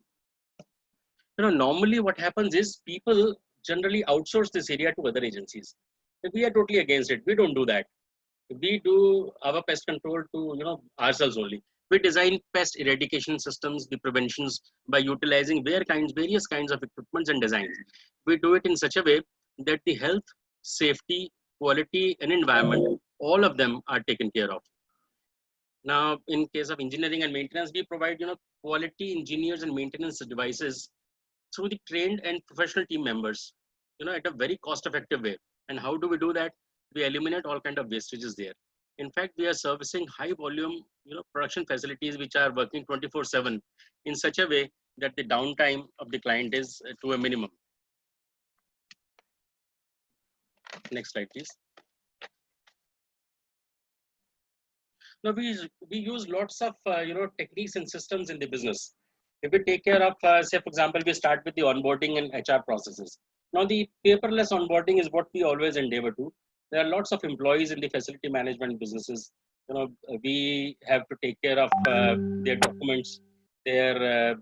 Speaker 7: normally what happens is people generally outsource this area to other agencies. We are totally against it. We don't do that. We do our pest control to ourselves only. We design pest eradication systems, the preventions, by utilizing various kinds of equipments and designs. We do it in such a way that the health, safety, quality, and environment, all of them are taken care of. Now, in case of engineering and maintenance, we provide quality engineers and maintenance devices through the trained and professional team members, at a very cost-effective way. And how do we do that? We eliminate all kind of wastages there. In fact, we are servicing high volume, production facilities which are working 24/7 in such a way that the downtime of the client is to a minimum. Next slide, please. Now, we use lots of techniques and systems in the business. If we take care of, say, for example, we start with the onboarding and HR processes. Now, the paperless onboarding is what we always endeavor to. There are lots of employees in the facility management businesses. We have to take care of their documents, their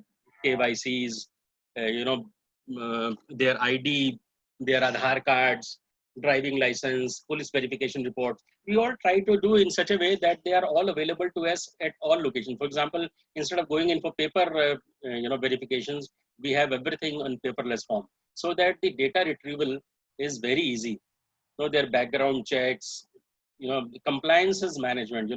Speaker 7: KYCs, their ID, their Aadhaar cards, driving license, police verification report. We all try to do in such a way that they are all available to us at all locations. For example, instead of going in for paper, verifications, we have everything on paperless form, so that the data retrieval is very easy. So their background checks, the compliances management.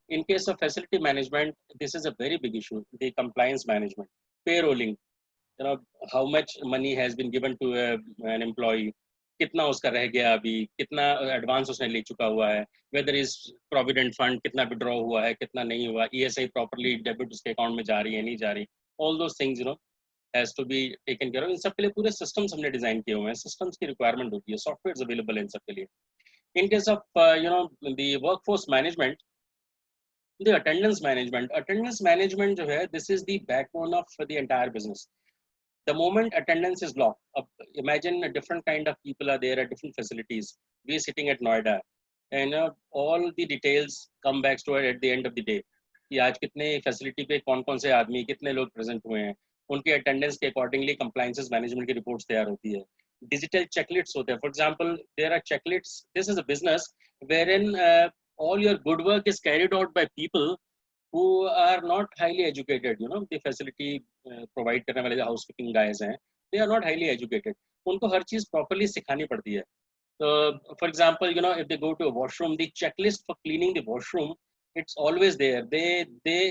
Speaker 7: In case of facility management, this is a very big issue. The compliance management, payrolling. How much money has been given to an employee, कितना उसका रह गया अभी, कितना advance उसने ले चुका हुआ है, वेदर इज प्रोविडेंट फंड कितना विड्रॉ हुआ है, कितना नहीं हुआ, ESI प्रॉपर्ली डेबिट उसके अकाउंट में जा रही है नहीं जा रही, all those things has to be taken care of. इन सब के लिए पूरे सिस्टम्स हमने डिजाइन किए हुए हैं, सिस्टम्स की रिक्वायरमेंट होती है, सॉफ्टवेयर अवेलेबल है इन सब के लिए। In case of the workforce management, the attendance management जो है, this is the backbone of the entire business. The moment attendance is blocked, imagine a different kind of people are there at different facilities. We are sitting at Noida, and all the details come back to it at the end of the day. कि आज कितने facility पे कौन कौन से आदमी, कितने लोग प्रेजेंट हुए हैं, उनके अटेंडेंस के अकॉर्डिंगली कंप्लायंसेस मैनेजमेंट की रिपोर्ट्स तैयार होती है। डिजिटल चेकलिस्ट्स होते हैं, for example there are checklists, this is a business wherein all your good work is carried out by people who are not highly educated, the facility provide करने वाले जो housekeeping guys हैं, they are not highly educated, उनको हर चीज properly सिखानी पड़ती है। So for example, if they go to a washroom, the checklist for cleaning the washroom, it's always there. They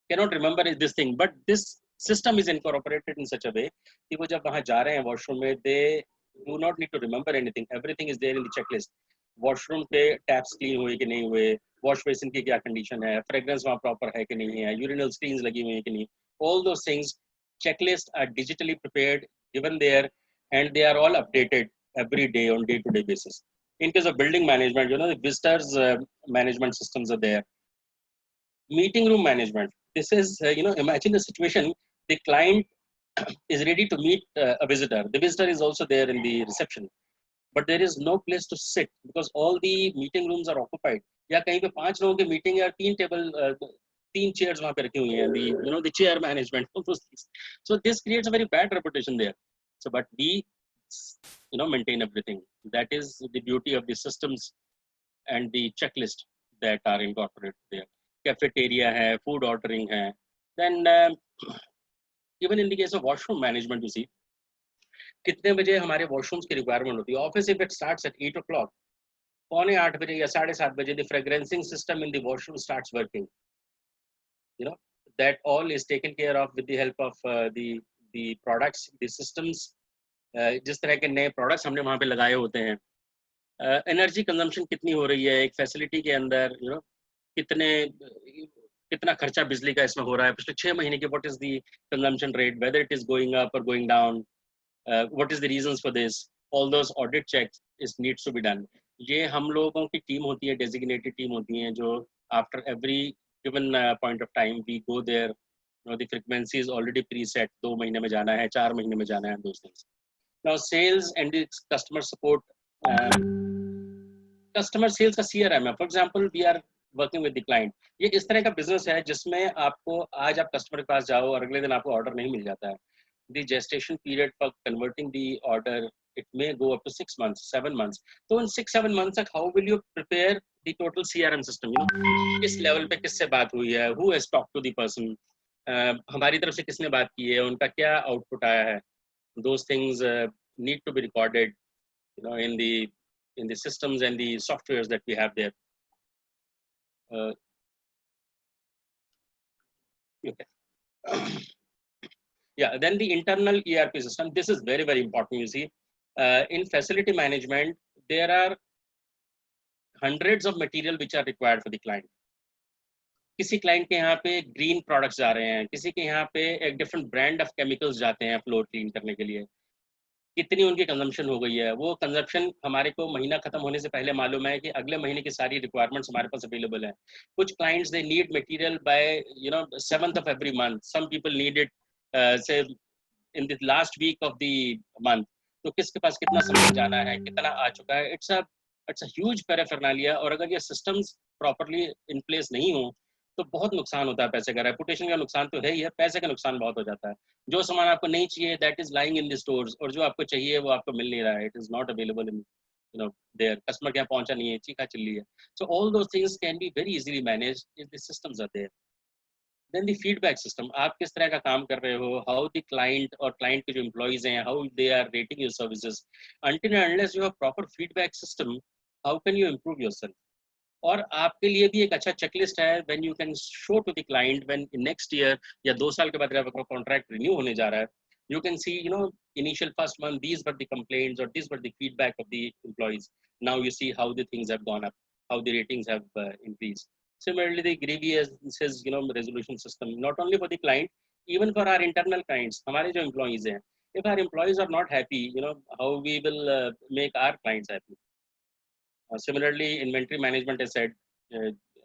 Speaker 7: cannot remember this thing, but this system is incorporated in such a way कि वो जब वहाँ जा रहे हैं washroom में, they do not need to remember anything, everything is there in the checklist. Washroom पे taps clean हुए कि नहीं हुए, वॉश बेसिन की क्या कंडीशन है, फ्रेग्रेंस वहाँ प्रॉपर है कि नहीं है, यूरिनल स्क्रीन्स लगी हुई है कि नहीं, all those things checklist are digitally prepared, given there, and they are all updated every day on day-to-day basis. In case of building management, the visitors management systems are there. Meeting room management, this is imagine the situation, the client is ready to meet a visitor, the visitor is also there in the reception, but there is no place to sit because all the meeting rooms are occupied. या कहीं पे 5 लोगों की meeting है और 3 table 3 chairs वहां पे रखी हुई हैं, the chair management, those things. So this creates a very bad reputation there. So but we maintain everything. That is the beauty of the systems and the checklist that are incorporated there. Cafeteria hai, food ordering hai. Then even in the case of washroom management, you see कितने बजे हमारे washrooms की requirement होती है। Office if it starts at 8 o'clock, 7:45 बजे या 7:30 बजे the fragrancing system in the washroom starts working, that all is taken care of with the help of the products, the systems, जिस तरह के नए प्रोडक्ट्स हमने वहाँ पे लगाए होते हैं। एनर्जी कंजम्पशन कितनी हो रही है एक फैसिलिटी के अंदर, कितना खर्चा बिजली का इसमें हो रहा है पिछले 6 महीने के, what is the consumption rate, whether it is going up और going down, what is the reasons for this, all those audit checks is needs to be done. ये हम लोगों की टीम होती है, designated टीम होती है, जो after every given point of time we go there, the frequency is already preset, 2 महीने में जाना है, 4 महीने में जाना है, those things. Now sales and the customer support, customer sales का CRM है, for example we are working with the client. ये इस तरह का बिजनेस है जिसमें आपको आज आप कस्टमर के पास जाओ और अगले दिन आपको ऑर्डर नहीं मिल जाता है। The gestation period for converting the order, it may go up to 6 months, 7 months. So in 6-7 months, how will you prepare the total CRM system? किस लेवल पे किससे बात हुई है, who has talked to the person, हमारी तरफ से किसने बात की है, उनका क्या आउटपुट आया है, those things need to be recorded, in the systems and the softwares that we have there. Okay. Yeah, then the internal ERP system, this is very, very important. You see, in facility management, there are hundreds of material which are required for the client. किसी client के यहाँ पे green products जा रहे हैं, किसी के यहाँ पे एक डिफरेंट ब्रांड ऑफ केमिकल्स जाते हैं फ्लोर क्लीन करने के लिए, कितनी उनकी कंजम्पशन हो गई है, वो कंजम्पशन हमारे को महीना खत्म होने से पहले मालूम है कि अगले महीने की सारी रिक्वायरमेंट्स हमारे पास अवेलेबल है। कुछ clients they need material by 7th of every month, some people need it say in the last week of the month, तो किसके पास कितना सामान जाना है, कितना आ चुका है, it's a huge paraphernalia। और अगर ये systems properly in place नहीं हो तो बहुत नुकसान होता है, पैसे का, रेपुटेशन का नुकसान तो है ही है, पैसे का नुकसान बहुत हो जाता है। जो सामान आपको नहीं चाहिए that is lying in the stores, और जो आपको चाहिए वो आपको मिल नहीं रहा है, it is not available in there, customer के यहाँ पहुंचा नहीं है, चीखा चिल्ली है। So all those things can be very easily managed if the systems are there. Then the feedback system, आप किस तरह का काम कर रहे हो, how the client और client के जो employees हैं, how they are rating your services. Until and unless you have proper feedback system, how can you improve yourself? और आपके लिए भी एक अच्छा checklist है when you can show to the client when next year या 2 साल के बाद जब आपका contract renew होने जा रहा है, You can see, initial first month, these were the complaints or these were the feedback of the employees. Now you see how the things have gone up, how the ratings have increased. Similarly, the grievances, resolution system, not only for the client, even for our internal clients, हमारे जो employees हैं, if our employees are not happy, how we will make our clients happy. Similarly, inventory management is said,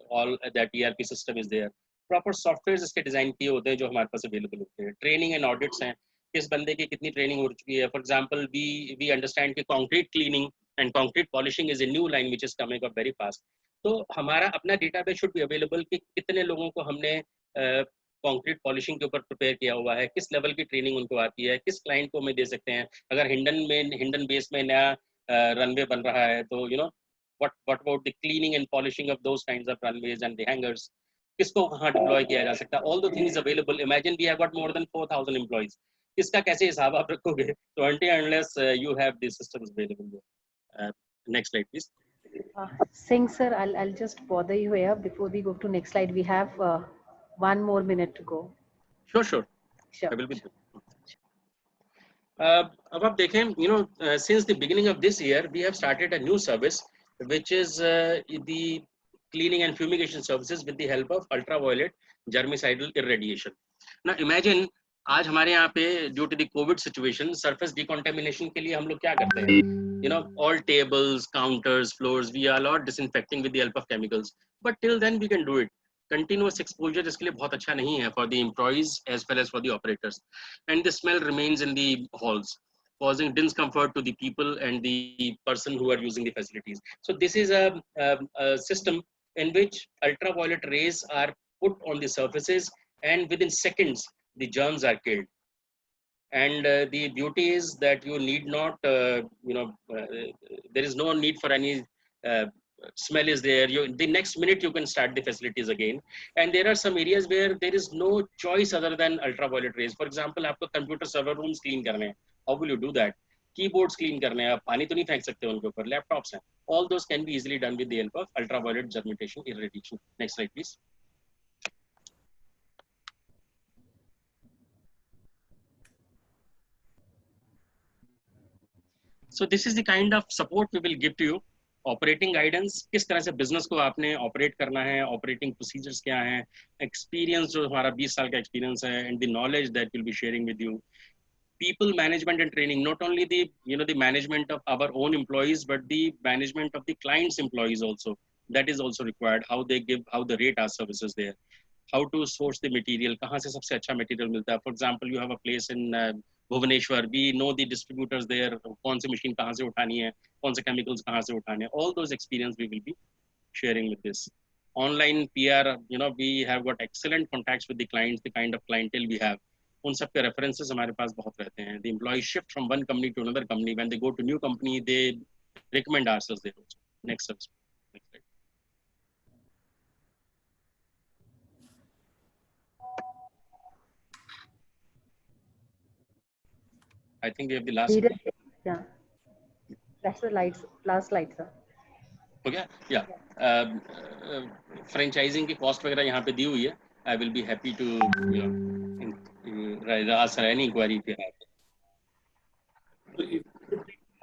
Speaker 7: all that ERP system is there. Proper softwares इसके design किए होते हैं जो हमारे पास available होते हैं. ट्रेनिंग एंड ऑडिट्स हैं, किस बंदे की कितनी ट्रेनिंग हो चुकी है. फॉर एग्जांपल वी अंडरस्टैंड कि concrete cleaning and concrete polishing is a new line which is coming up very fast. तो हमारा अपना डेटाबेस शुड बी अवेलेबल कि कितने लोगों को हमने कंक्रीट पॉलिशिंग के ऊपर प्रिपेयर किया हुआ है, किस लेवल की ट्रेनिंग उनको आती है, किस क्लाइंट को हमें दे सकते हैं. अगर हिंडन बेस में नया रनवे बन रहा है तो what about the cleaning and polishing of those kinds of runways and the hangars, किसको कहाँ deploy किया जा सकता है. All the things available. Imagine we have got more than 4,000 employees. इसका कैसे हिसाब आप रखोगे? So unless you have these systems available there. Next slide, please.
Speaker 2: Singh sir, I'll just bother you here before we go to next slide. We have 1 more minute to go.
Speaker 7: Sure. I will be there. अब आप देखें, since the beginning of this year, we have started a new service, which is the cleaning and fumigation services with the help of ultraviolet germicidal irradiation. Now imagine, आज हमारे यहाँ पे due to the COVID situation, surface decontamination के लिए हम लोग क्या करते हैं? All tables, counters, floors, we are all disinfecting with the help of chemicals. But till then we can do it. Continuous exposure इसके लिए बहुत अच्छा नहीं है for the employees as well as for the operators. And the smell remains in the halls, causing discomfort to the people and the person who are using the facilities. So this is a system in which ultraviolet rays are put on the surfaces, and within seconds the germs are killed. And the beauty is that you need not, there is no need for any smell is there. The next minute you can start the facilities again. And there are some areas where there is no choice other than ultraviolet rays. For example, आपको computer server rooms clean करने हैं. How will you do that? Keyboards clean करने हैं, आप पानी तो नहीं फेंक सकते उनके ऊपर. Laptops हैं. All those can be easily done with the help of ultraviolet germination irradiation. Next slide, please. So this is the kind of support we will give to you. Operating guidance, किस तरह से business को आपने operate करना है, operating procedures क्या हैं, experience जो हमारा 20 साल का एक्सपीरियंस है, and the knowledge that will be sharing with you. People management and training, not only the management of our own employees, but the management of the client's employees also. That is also required. How they rate our services there. How to source the material, कहाँ से सबसे अच्छा material मिलता है. For example, you have a place in Bhubaneswar, we know the distributors there, कौन सी machine कहाँ से उठानी है, कौन से chemicals कहाँ से उठाने हैं. All those experience we will be sharing with this. Online PR, we have got excellent contacts with the clients, the kind of clientele we have. उन सब के references हमारे पास बहुत रहते हैं. The employees shift from one company to another company. When they go to new company, they recommend ourselves there also. Next slide. I think we have the last.
Speaker 2: Yeah, that's the last slide, sir.
Speaker 7: हो गया? Yeah. Franchising की cost वगैरह यहाँ पे दी हुई है. I will be happy to answer any inquiry if you have.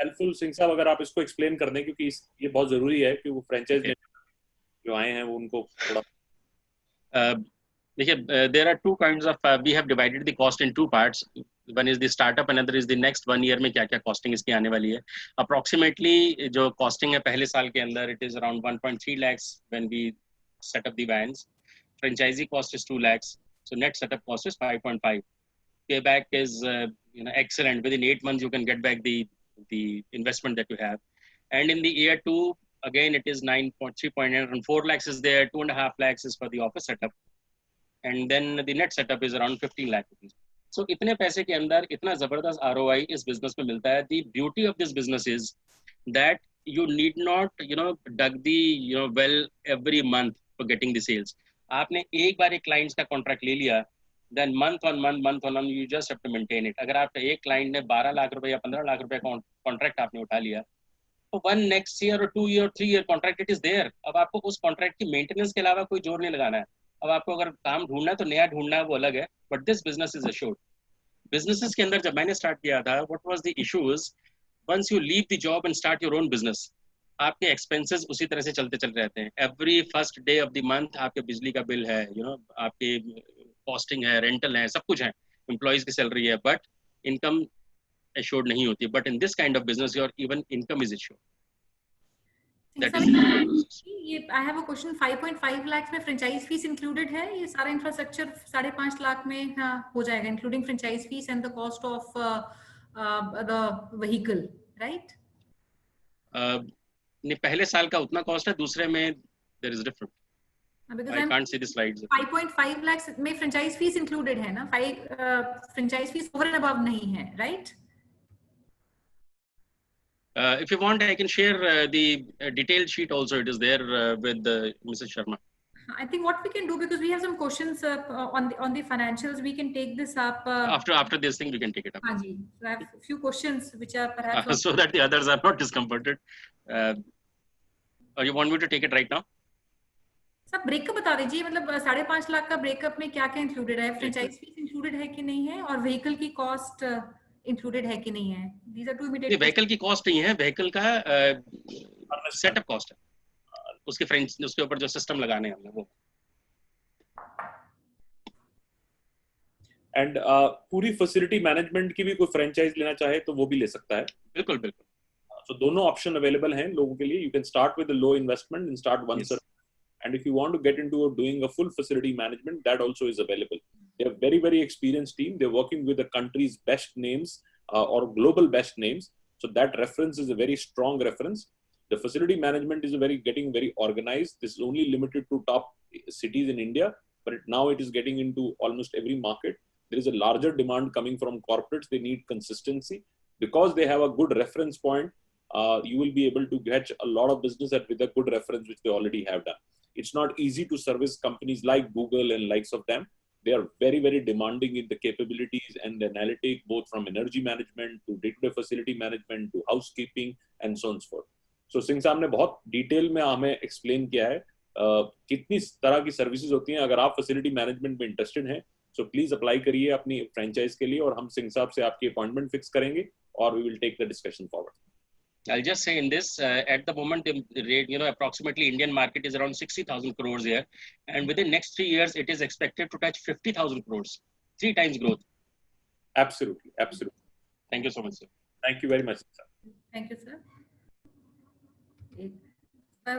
Speaker 3: Helpful Singh साहब, अगर आप इसको एक्सप्लेन कर दें, क्योंकि ये बहुत जरूरी है कि वो फ्रेंचाइज जो आए हैं वो उनको थोड़ा.
Speaker 7: देखिए, there are two kinds of we have divided the cost in two parts. One is the startup, another is the next 1 year में क्या क्या costing इसकी आने वाली है. Approximately जो costing है पहले साल के अंदर, it is around 1.3 lakhs when we set up the vans. Franchisee cost is 2 lakhs. So net setup cost is 5.5. Payback is excellent. Within 8 months you can get back the investment that you have. And in the year 2, again it is 9.3.9, and 4 lakhs is there. 2.5 lakhs is for the office setup. And then the net setup is around 15 lakh rupees. So इतने पैसे के अंदर इतना जबरदस्त ROI इस business में मिलता है. The beauty of this business is that you need not dug the well every month for getting the sales. आपने एक बार एक क्लाइंट्स का कॉन्ट्रैक्ट ले लिया, then month on month you just have to maintain it. अगर आपका एक client ने 12 लाख रुपए या 15 लाख रुपए का कॉन्ट्रैक्ट आपने उठा लिया, तो 1 next year or 2 year 3 year contract it is there. अब आपको उस कॉन्ट्रैक्ट की मेंटेनेंस के अलावा कोई जोर नहीं लगाना है. अब आपको अगर काम ढूंढना है तो नया ढूंढना है, वो अलग है, but this business is assured. businesses के अंदर जब मैंने start किया था, what was the issue is once you leave the job and start your own business, आपके expenses उसी तरह से चलते चल रहते हैं. Every first day of the month आपके बिजली का बिल है, आपके costing है, rental है, सब कुछ है, employees की salary है, but income assured नहीं होती. But in this kind of business, your even income is assured. That is
Speaker 4: ये I have a question. 5.5 lakhs में franchise fees included है? ये सारा infrastructure 5.5 लाख में हो जाएगा, including franchise fees and the cost of the vehicle, right?
Speaker 7: नहीं, पहले साल का उतना cost है, दूसरे में there is different.
Speaker 4: Because
Speaker 7: I can't see the slides.
Speaker 4: 5.5 lakhs में franchise fees included है ना? Franchise fees over and above नहीं है, right?
Speaker 7: If you want, I can share the detailed sheet also. It is there with Mrs. Sharma.
Speaker 4: I think what we can do, because we have some questions on the financials, we can take this up.
Speaker 7: After this thing, we can take it up.
Speaker 4: Haan ji. So I have a few questions which are perhaps...
Speaker 7: so that the others are not discomforted. Or you want me to take it right now?
Speaker 4: सब breakup बता दीजिए, मतलब 5.5 लाख का breakup में क्या क्या included है, franchise fees included है कि नहीं है, और व्हीकल की कॉस्ट इंक्लूडेड है कि नहीं है. These are two immediate.
Speaker 7: Vehicle की कॉस्ट नहीं है, व्हीकल का सेटअप कॉस्ट है, उसके ऊपर जो सिस्टम लगाने हैं हमने वो.
Speaker 3: एंड पूरी फैसिलिटी मैनेजमेंट की भी कोई फ्रेंचाइज लेना चाहे तो वो भी ले सकता है.
Speaker 7: बिल्कुल बिल्कुल.
Speaker 3: So दोनों ऑप्शन अवेलेबल हैं लोगों के लिए. You can start with a low investment and start one service. And if you want to get into doing a full facility management, that also is available. They're a very, very experienced team. They're working with the country's best names or global best names. So that reference is a very strong reference. The facility management is getting very organized. This is only limited to top cities in India, but now it is getting into almost every market. There is a larger demand coming from corporates. They need consistency. Because they have a good reference point, you will be able to get a lot of business with a good reference, which they already have done. It's not easy to service companies like Google and likes of them. They are very, very demanding in the capabilities and the analytic, both from energy management to day-to-day facility management to housekeeping and so on and so forth. So Singh साहब ने बहुत detail में हमें explain किया है कितनी तरह की सर्विसेज होती हैं. अगर आप फैसिलिटी मैनेजमेंट में इंटरेस्टेड हैं तो प्लीज अप्लाई करिए अपनी फ्रेंचाइज के लिए, और हम सिंह साहब से आपकी अपॉइंटमेंट फिक्स करेंगे और we will take the discussion forward.
Speaker 7: I'll just say in this, at the moment, the rate, approximately Indian market is around 60,000 crores here. And within next 3 years, it is expected to touch 50,000 crores, 3 times growth.
Speaker 3: Absolutely. Absolutely.
Speaker 7: Thank you so much, sir.
Speaker 3: Thank you very much, sir.
Speaker 4: Thank you, sir.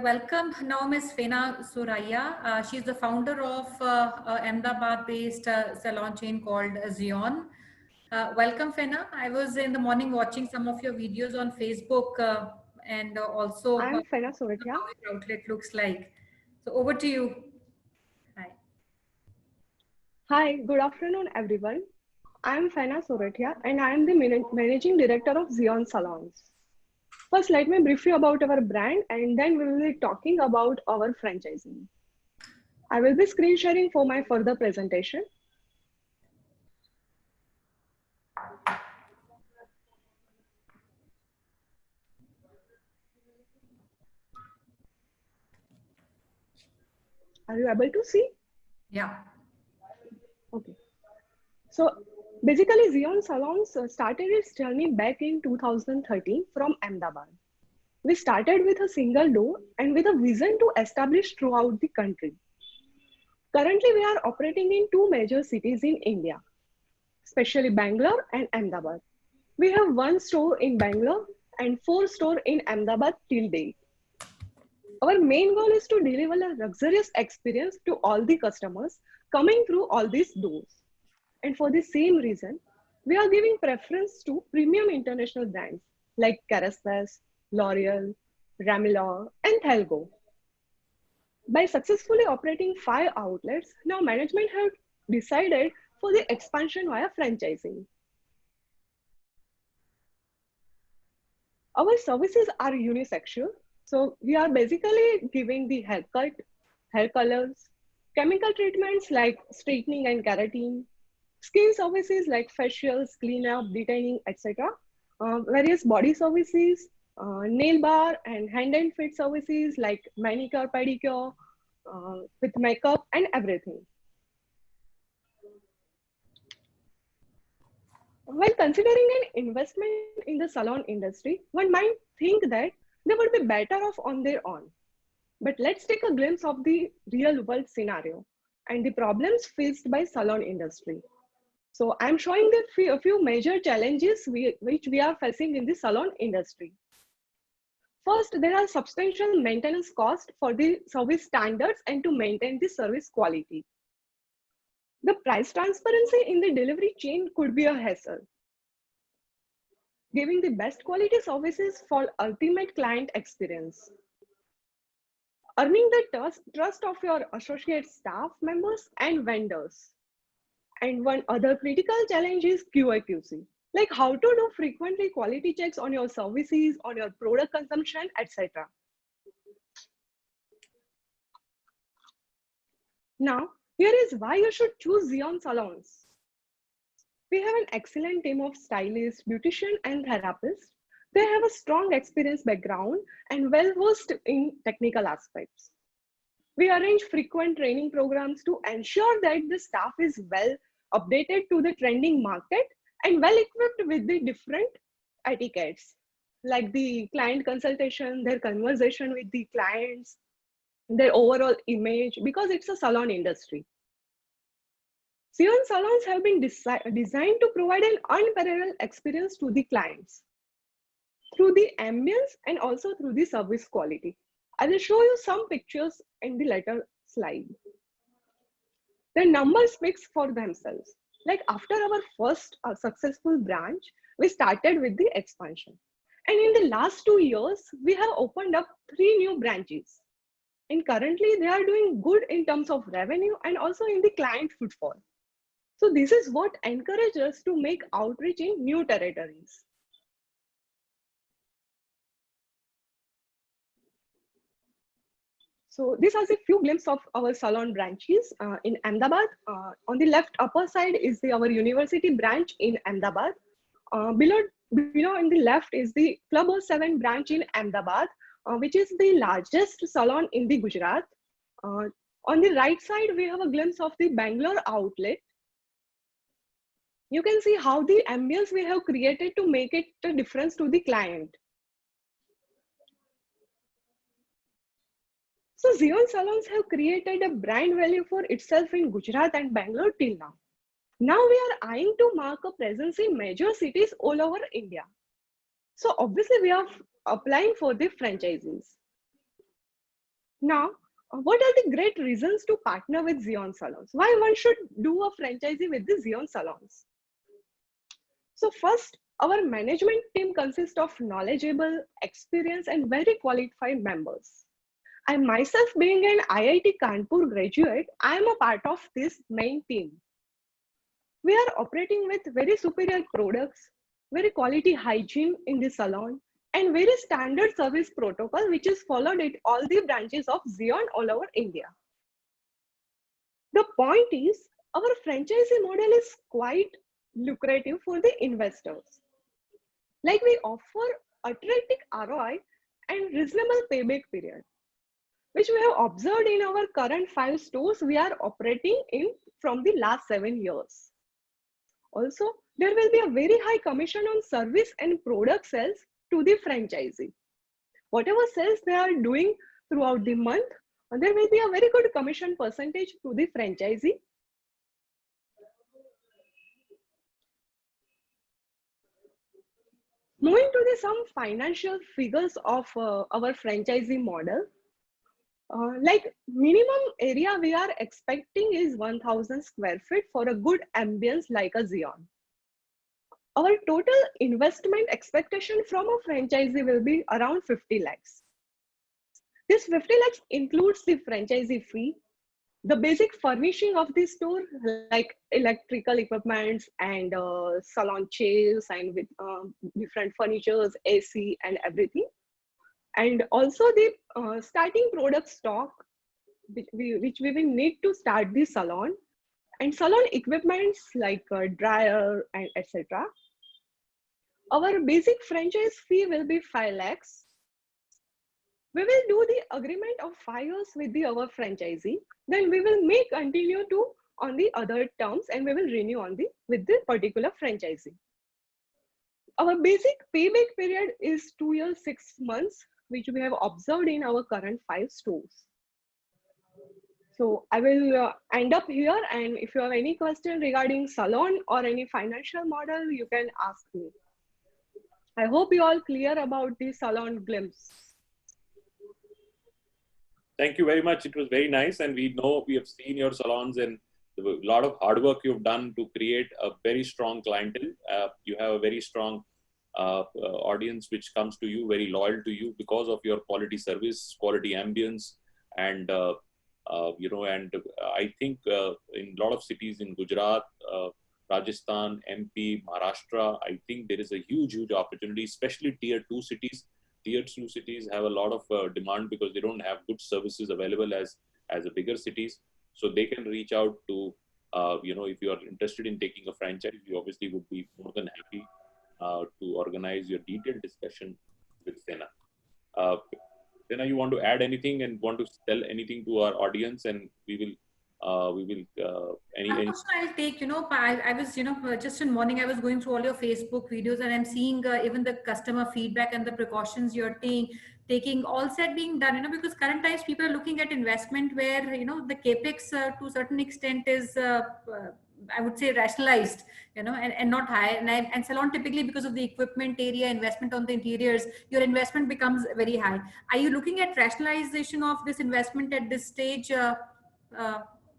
Speaker 4: Welcome now Ms. Fena Suraya. She is the founder of Ahmedabad-based salon chain called Zion. Welcome, Fena. I was in the morning watching some of your videos on Facebook and also
Speaker 8: I'm Fena Suraya.
Speaker 4: How your outlet looks like. So over to you. Hi.
Speaker 8: Hi, good afternoon, everyone. I'm Fena Suraya and I am the managing director of Zion Salons. First, let me brief you about our brand and then we will be talking about our franchising. I will be screen sharing for my further presentation. Are you able to see?
Speaker 4: Yeah.
Speaker 8: Okay. So basically Zion Salons started its journey back in 2013 from Ahmedabad. We started with a single door and with a vision to establish throughout the country. Currently, we are operating in 2 major cities in India, especially Bangalore and Ahmedabad. We have 1 store in Bangalore and 4 stores in Ahmedabad till date. Our main goal is to deliver a luxurious experience to all the customers coming through all these doors. And for the same reason, we are giving preference to premium international brands like Kerastase, L'Oreal, Ramallah, and Thelgo. By successfully operating 5 outlets, now management have decided for the expansion via franchising. Our services are unisexual. So we are basically giving the haircut, hair colors, chemical treatments like straightening and keratin, skin services like facials, cleanup, detailing, etc. Various body services, nail bar and hand and feet services like manicure, pedicure, with makeup and everything. While considering an investment in the salon industry, one might think that they would be better off on their own. But let's take a glimpse of the real world scenario and the problems faced by salon industry. So I'm showing a few major challenges which we are facing in the salon industry. First, there are substantial maintenance costs for the service standards and to maintain the service quality. The price transparency in the delivery chain could be a hassle. Giving the best quality services for ultimate client experience. Earning the trust of your associate staff members and vendors. And one other critical challenge is QA/QC, like how to do frequently quality checks on your services, on your product consumption, etc. Now, here is why you should choose Xion salons. We have an excellent team of stylists, beauticians, and therapists. They have a strong experience background and well-versed in technical aspects. We arrange frequent training programs to ensure that the staff is well updated to the trending market and well equipped with the different etiquettes, like the client consultation, their conversation with the clients, their overall image, because it's a salon industry. Xion salons have been designed to provide an unparalleled experience to the clients through the ambience and also through the service quality. I will show you some pictures in the later slide. The numbers speak for themselves. Like after our first successful branch, we started with the expansion. And in the last 2 years, we have opened up 3 new branches. And currently they are doing good in terms of revenue and also in the client footfall. So this is what encourages us to make outreach in new territories. So these are a few glimpses of our salon branches in Ahmedabad. On the left upper side is our university branch in Ahmedabad. Below in the left is the Club 07 branch in Ahmedabad, which is the largest salon in the Gujarat. On the right side, we have a glimpse of the Bangalore outlet. You can see how the ambience we have created to make it a difference to the client. So Xion salons have created a brand value for itself in Gujarat and Bangalore till now. Now we are eyeing to mark a presence in major cities all over India. So obviously we are applying for the franchises. Now, what are the great reasons to partner with Xion salons? Why one should do a franchisee with the Xion salons? So first, our management team consists of knowledgeable, experienced, and very qualified members. I myself, being an IIT Kanpur graduate, I am a part of this main team. We are operating with very superior products, very quality hygiene in the salon, and very standard service protocol, which is followed at all the branches of Xion all over India. The point is, our franchisee model is quite lucrative for the investors. Like we offer attractive ROI and reasonable payback period, which we have observed in our current 5 stores we are operating in from the last 7 years. Also, there will be a very high commission on service and product sales to the franchisee. Whatever sales they are doing throughout the month, there will be a very good commission percentage to the franchisee. Moving to some financial figures of our franchisee model. Like minimum area we are expecting is 1000 square feet for a good ambience like a Xion. Our total investment expectation from a franchisee will be around 50 lakhs. This 50 lakhs includes the franchisee fee, the basic furnishing of the store like electrical equipments and salon chairs and with different furnitures, AC and everything. And also the starting product stock, which we will need to start the salon, and salon equipments like dryer and etc. Our basic franchise fee will be 5 lakhs. We will do the agreement of 5 years with our franchisee. Then we will continue to on the other terms and we will renew with the particular franchisee. our basic payback period is 2 years, 6 months, which we have observed in our current 5 stores. So I will end up here, and if you have any question regarding salon or any financial model, you can ask me. I hope you all clear about the salon glimpse.
Speaker 3: Thank you very much. It was very nice, and we know we have seen your salons and a lot of hard work you've done to create a very strong clientele. You have a very strong audience which comes to you, very loyal to you because of your quality service, quality ambience, and you know, and I think in a lot of cities in Gujarat, Rajasthan, MP, Maharashtra, I think there is a huge opportunity, especially tier 2 cities. Tier 2 cities have a lot of demand because they don't have good services available as the bigger cities. So they can reach out to, you know, if you are interested in taking a franchise, you obviously would be more than happy to organize your detailed discussion with Sena. Sena, you want to add anything and want to tell anything to our audience, and we will any
Speaker 4: I'll take, you know, I was, you know, just in morning I was going through all your Facebook videos, and I'm seeing even the customer feedback and the precautions you're taking all said being done, you know, because current times people are looking at investment where, you know, the capex to a certain extent is I would say rationalized, you know, and not high. And salon typically, because of the equipment area, investment on the interiors, your investment becomes very high. Are you looking at rationalization of this investment at this stage?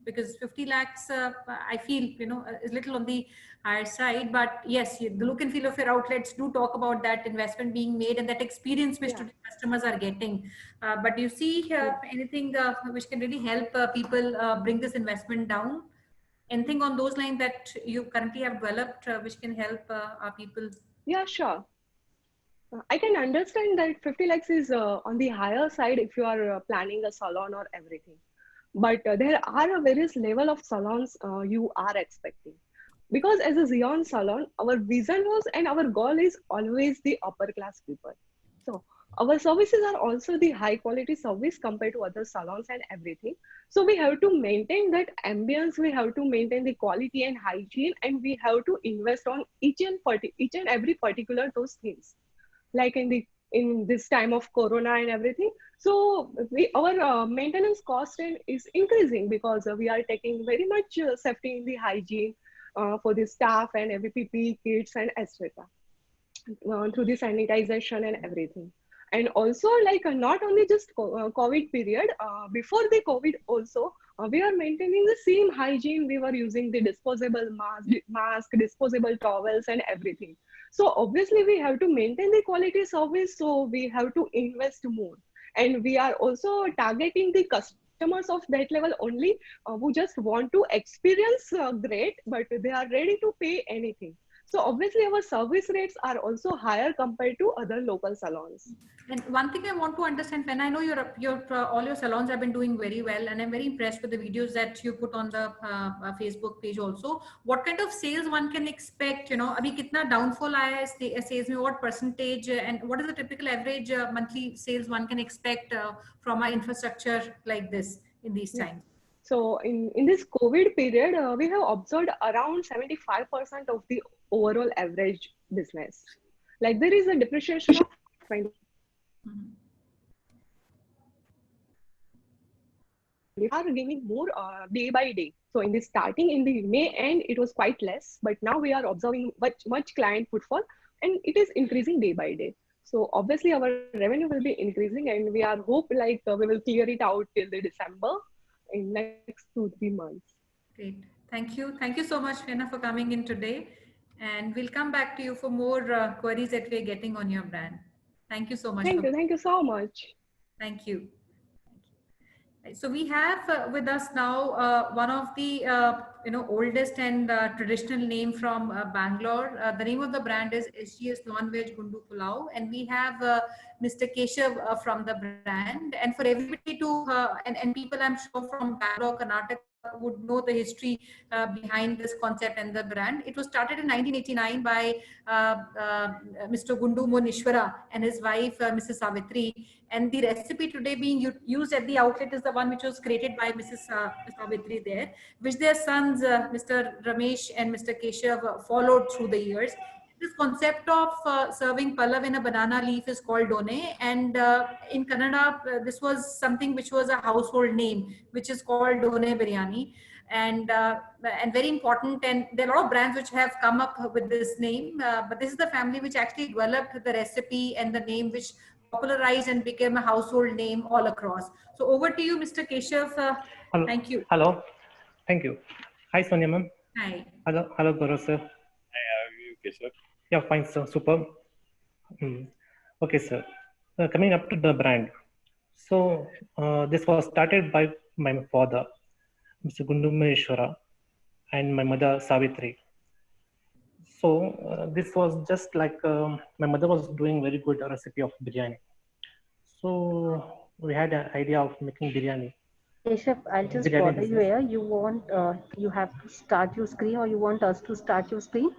Speaker 4: Because 50 lakhs, I feel, you know, is little on the higher side, but yes, the look and feel of your outlets do talk about that investment being made and that experience which today customers are getting. But do you see anything which can really help people bring this investment down? Anything on those lines that you currently have developed which can help our people?
Speaker 8: Yeah, sure. I can understand that 50 lakhs is on the higher side if you are planning a salon or everything. But there are a various level of salons you are expecting. Because as a Xion salon, our vision was and our goal is always the upper class people. So our services are also the high quality service compared to other salons and everything. So we have to maintain that ambience, we have to maintain the quality and hygiene, and we have to invest on each and every particular those things. Like in this time of Corona and everything. So our maintenance cost is increasing because we are taking very much safety in the hygiene for the staff and every PPE kits and etc. Through the sanitization and everything. And also, like not only just COVID period, before the COVID also, we are maintaining the same hygiene. We were using the disposable mask, disposable towels and everything. So obviously we have to maintain the quality service. So we have to invest more. And we are also targeting the customers of that level only who just want to experience great, but they are ready to pay anything. So obviously our service rates are also higher compared to other local salons.
Speaker 4: And one thing I want to understand, when I know all your salons have been doing very well, and I'm very impressed with the videos that you put on the Facebook page also. What kind of sales one can expect? You know, abhi kitna downfall aaya hai sales mein, what percentage, and what is the typical average monthly sales one can expect from our infrastructure like this in these times?
Speaker 8: So in this COVID period, we have observed around 75% of the overall average business. Like there is a depreciation of 20. We are gaining more day by day. So in the starting, in the May end, it was quite less, but now we are observing much client footfall, and it is increasing day by day. So obviously our revenue will be increasing, and we are hope like we will clear it out till the December in next 2-3 months.
Speaker 4: Great. Thank you. Thank you so much, Fena, for coming in today. And we'll come back to you for more queries that we're getting on your brand. Thank you so much.
Speaker 8: Thank you so much.
Speaker 4: Thank you. So we have with us now one of the oldest and traditional name from Bangalore. The name of the brand is SGS Non-Veg Gundu Pulao, and we have Mr. Keshav from the brand. And for everybody to and people I'm sure from Bangalore, Karnataka would know the history behind this concept and the brand. It was started in 1989 by Mr. Gundu Monishwara and his wife Mrs. Savitri, and the recipe today being used at the outlet is the one which was created by Mrs. Savitri there, which their sons Mr. Ramesh and Mr. Keshav followed through the years. This concept of serving palav in a banana leaf is called done, and in Kannada, this was something which was a household name, which is called done biryani, and very important. And there are a lot of brands which have come up with this name, but this is the family which actually developed the recipe and the name, which popularized and became a household name all across. So over to you, Mr. Keshav.
Speaker 9: Hello.
Speaker 4: Thank you.
Speaker 9: Hello. Thank you. Hi, Sonia ma'am.
Speaker 4: Hi.
Speaker 9: Hello. Hello, Gaurav sir.
Speaker 3: Hi, how are you, Keshav?
Speaker 9: Yeah, fine, sir. Super. Okay, sir. Coming up to the brand. So this was started by my father, Mr. Gundumeshwara, and my mother, Savitri. So this was just like my mother was doing very good recipe of biryani. So we had an idea of making biryani.
Speaker 2: Keshav, I'll just
Speaker 9: Biryani
Speaker 2: bother you
Speaker 9: business.
Speaker 2: here. You want, you have to start your screen, or you want us to start your screen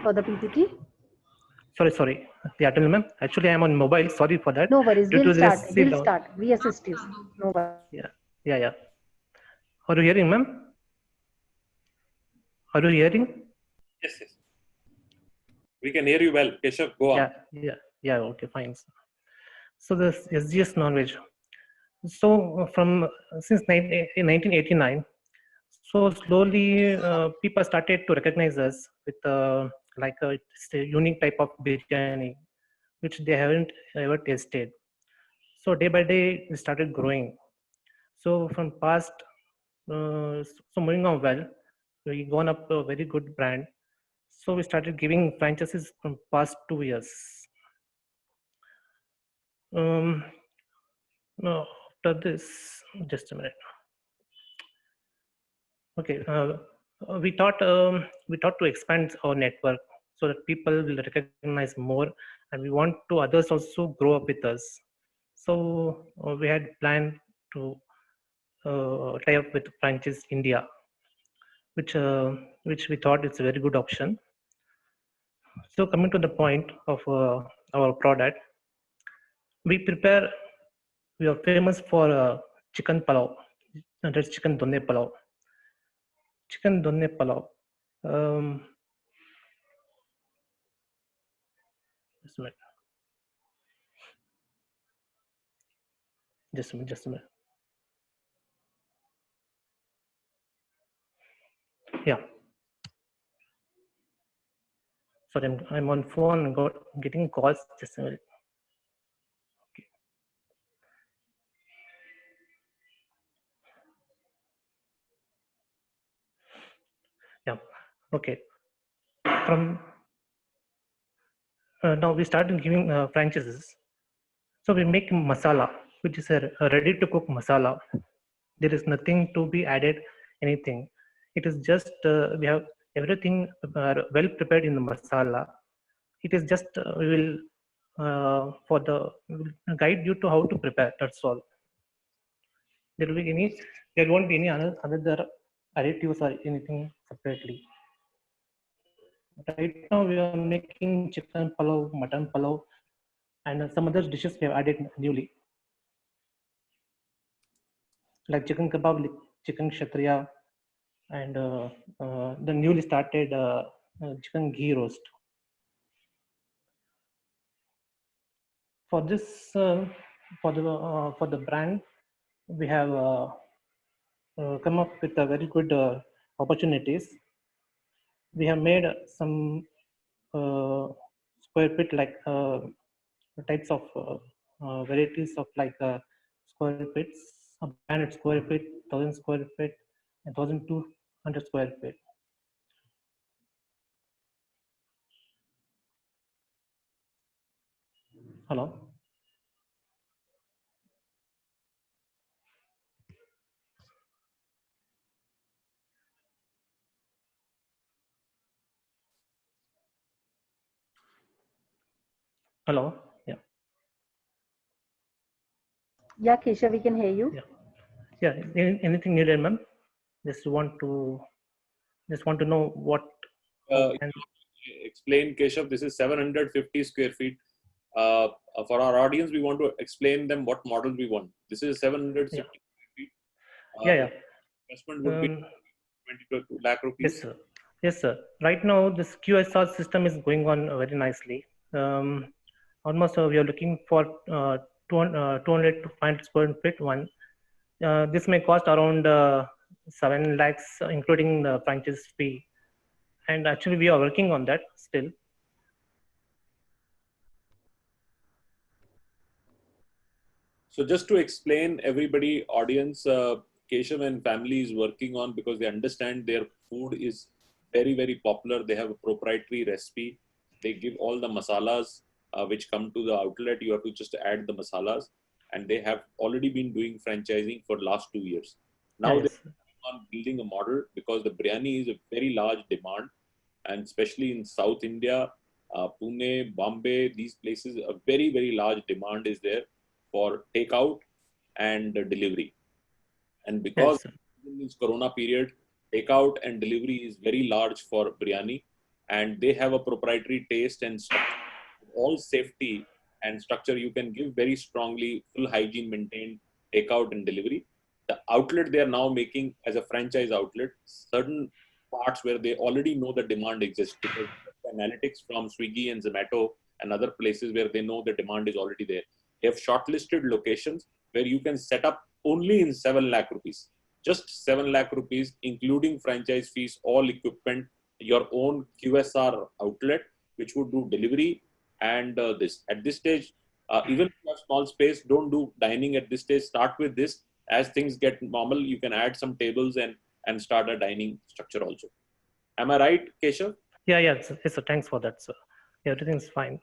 Speaker 2: for the PPT?
Speaker 9: Sorry. Yeah, tell me, ma'am. Actually, I'm on mobile. Sorry for that.
Speaker 2: No worries.
Speaker 9: Due
Speaker 2: We'll
Speaker 9: to
Speaker 2: start.
Speaker 9: this,
Speaker 2: We'll start. We assist you. No worries.
Speaker 9: Yeah. Are you hearing, ma'am? Are you hearing?
Speaker 3: Yes. We can hear you well. Keshav, go on.
Speaker 9: Yeah. Okay, fine. So this SGS non-veg. So since 1989, so slowly people started to recognize us with it's a unique type of biryani, which they haven't ever tasted. So day by day, it started growing. So from past, so moving on well, we gone up to a very good brand. So we started giving franchises from past 2 years. No, after this, just a minute. Okay, we thought to expand our network so that people will recognize more, and we want to others also grow up with us. So we had planned to tie up with Franchise India, which we thought is a very good option. So coming to the point of our product, we are famous for chicken palav, and that's chicken donne palav. Chicken donne palav. Just a minute. Just a minute. Yeah. Sorry, I'm on phone and getting calls. Just a minute. Okay. Yeah. Okay. From now we started giving franchises. So we make masala, which is a ready-to-cook masala. There is nothing to be added, anything. It is just we have everything well prepared in the masala. It is just we will we will guide you to how to prepare. That's all. There won't be any another additives or anything separately. Right now we are making chicken palav, mutton palav, and some other dishes we have added newly, like chicken kebab, chicken kshatriya, and the newly started chicken ghee roast. For this, for the brand, we have come up with a very good opportunities. We have made some square feet like types of varieties of like square feet, branded square feet, 1,000 square feet, and 1,200 square feet. Hello. Hello.
Speaker 2: Yeah, Keshav, we can hear you.
Speaker 9: Yeah. Anything needed, ma'am? Just want to know what.
Speaker 3: Explain, Keshav. This is 750 square feet. For our audience, we want to explain them what model we want. This is 750 square feet.
Speaker 9: Yeah.
Speaker 3: Investment would be 22 lakh rupees.
Speaker 9: Yes, sir. Yes, sir. Right now, this QSR system is going on very nicely. Almost we are looking for 200 to 500 square feet one. This may cost around 7 lakhs, including the franchise fee. And actually, we are working on that still.
Speaker 3: So just to explain everybody, audience, Keshav and family is working on, because they understand their food is very, very popular. They have a proprietary recipe. They give all the masalas which come to the outlet. You have to just add the masalas. And they have already been doing franchising for last 2 years. Now
Speaker 9: Yes.
Speaker 3: they're on building a model, because the biryani is a very large demand. And especially in South India, Pune, Bombay, these places, a very, very large demand is there for takeout and delivery. And because
Speaker 9: Yes, sir.
Speaker 3: in this corona period, takeout and delivery is very large for biryani, and they have a proprietary taste and structure. All safety and structure, you can give very strongly, full hygiene maintained takeout and delivery. The outlet they are now making as a franchise outlet, certain parts where they already know the demand exists, because analytics from Swiggy and Zomato and other places where they know the demand is already there. They have shortlisted locations where you can set up only in 7 lakh rupees. Just 7 lakh rupees, including franchise fees, all equipment, your own QSR outlet, which would do delivery and this. At this stage, even if you have small space, don't do dining at this stage. Start with this. As things get normal, you can add some tables and start a dining structure also. Am I right, Keshav?
Speaker 9: Yeah, yes, sir. Thanks for that, sir. Everything's fine.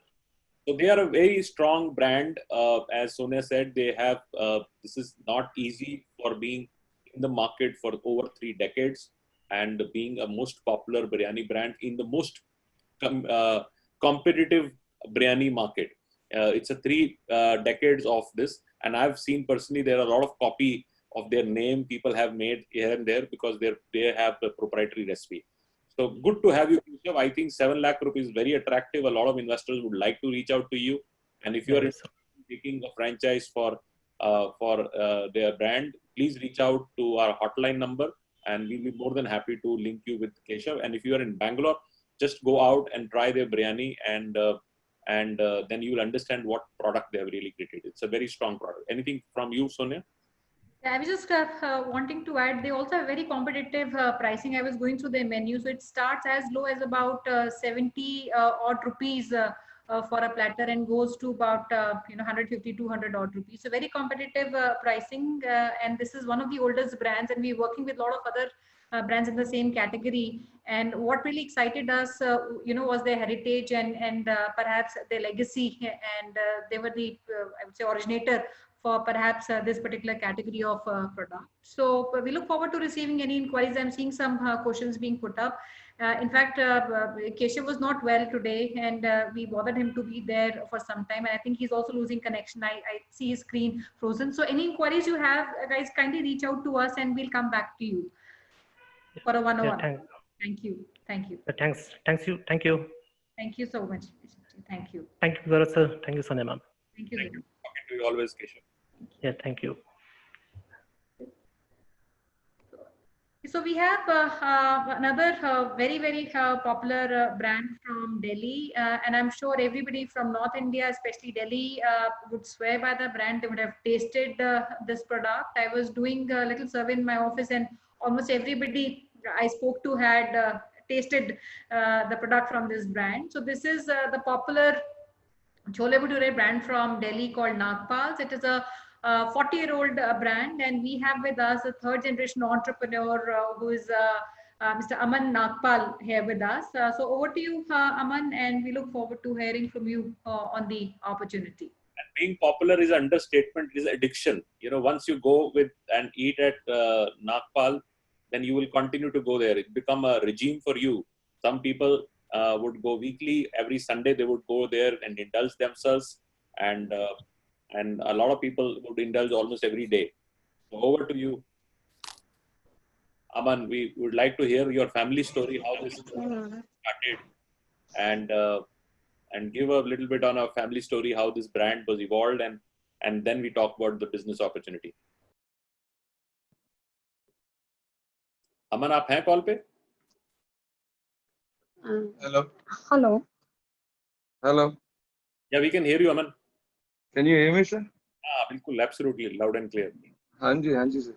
Speaker 3: So they are a very strong brand. As Sonia said, they have, this is not easy for being in the market for over 3 decades and being a most popular biryani brand in the most competitive biryani market. It's a 3 decades of this. And I've seen personally, there are a lot of copy of their name people have made here and there, because they have the proprietary recipe. So good to have you, Keshav. I think 7 lakh rupees is very attractive. A lot of investors would like to reach out to you. And if you
Speaker 9: Yeah,
Speaker 3: are
Speaker 9: yes, sir.
Speaker 3: taking a franchise for their brand, please reach out to our hotline number, and we'll be more than happy to link you with Keshav. And if you are in Bangalore, just go out and try their biryani, and then you will understand what product they have really created. It's a very strong product. Anything from you, Sonia?
Speaker 4: Yeah, I was just wanting to add, they also have very competitive pricing. I was going through their menu. So it starts as low as about 70 odd rupees for a platter, and goes to about 150, 200 odd rupees. So very competitive pricing. And this is one of the oldest brands, and we're working with a lot of other brands in the same category. And what really excited us, was their heritage and perhaps their legacy. And they were the, I would say, originator for perhaps this particular category of product. So we look forward to receiving any inquiries. I'm seeing some questions being put up. In fact, Keshav was not well today, and we bothered him to be there for some time. And I think he's also losing connection. I see his screen frozen. So any inquiries you have, guys, kindly reach out to us, and we'll come back to you for a one-on-one.
Speaker 9: Yeah,
Speaker 4: Thank you. Thank you.
Speaker 9: thanks. You. Thank you.
Speaker 4: Thank you so much. Thank you.
Speaker 9: Thank you, Gaurav, sir. Thank you, Sonia, ma'am.
Speaker 4: Thank you.
Speaker 3: Thank you. Talking to you always, Keshav.
Speaker 9: Yeah, thank you.
Speaker 4: So we have another very, very popular brand from Delhi, and I'm sure everybody from North India, especially Delhi, would swear by the brand. They would have tasted this product. I was doing a little survey in my office, and almost everybody I spoke to had tasted the product from this brand. So this is the popular Chole Bhature brand from Delhi called Nagpals. It is a 40-year-old brand, and we have with us a third generation entrepreneur who is Mr. Aman Nagpal here with us. So over to you, Aman, and we look forward to hearing from you on the opportunity.
Speaker 3: And being popular is understatement, is addiction. Once you go with and eat at Nagpal, then you will continue to go there. It become a regime for you. Some people would go weekly. Every Sunday they would go there and indulge themselves, and a lot of people would indulge almost every day. So over to you, Aman. We would like to hear your family story, how this started, and give a little bit on our family story, how this brand was evolved, and then we talk about the business opportunity. Aman, आप हैं call पे?
Speaker 10: Hello.
Speaker 8: Hello.
Speaker 10: Hello.
Speaker 3: Yeah, we can hear you, Aman.
Speaker 10: Can you hear me, sir?
Speaker 3: हाँ बिल्कुल, absolutely loud and clear.
Speaker 10: हाँ जी sir.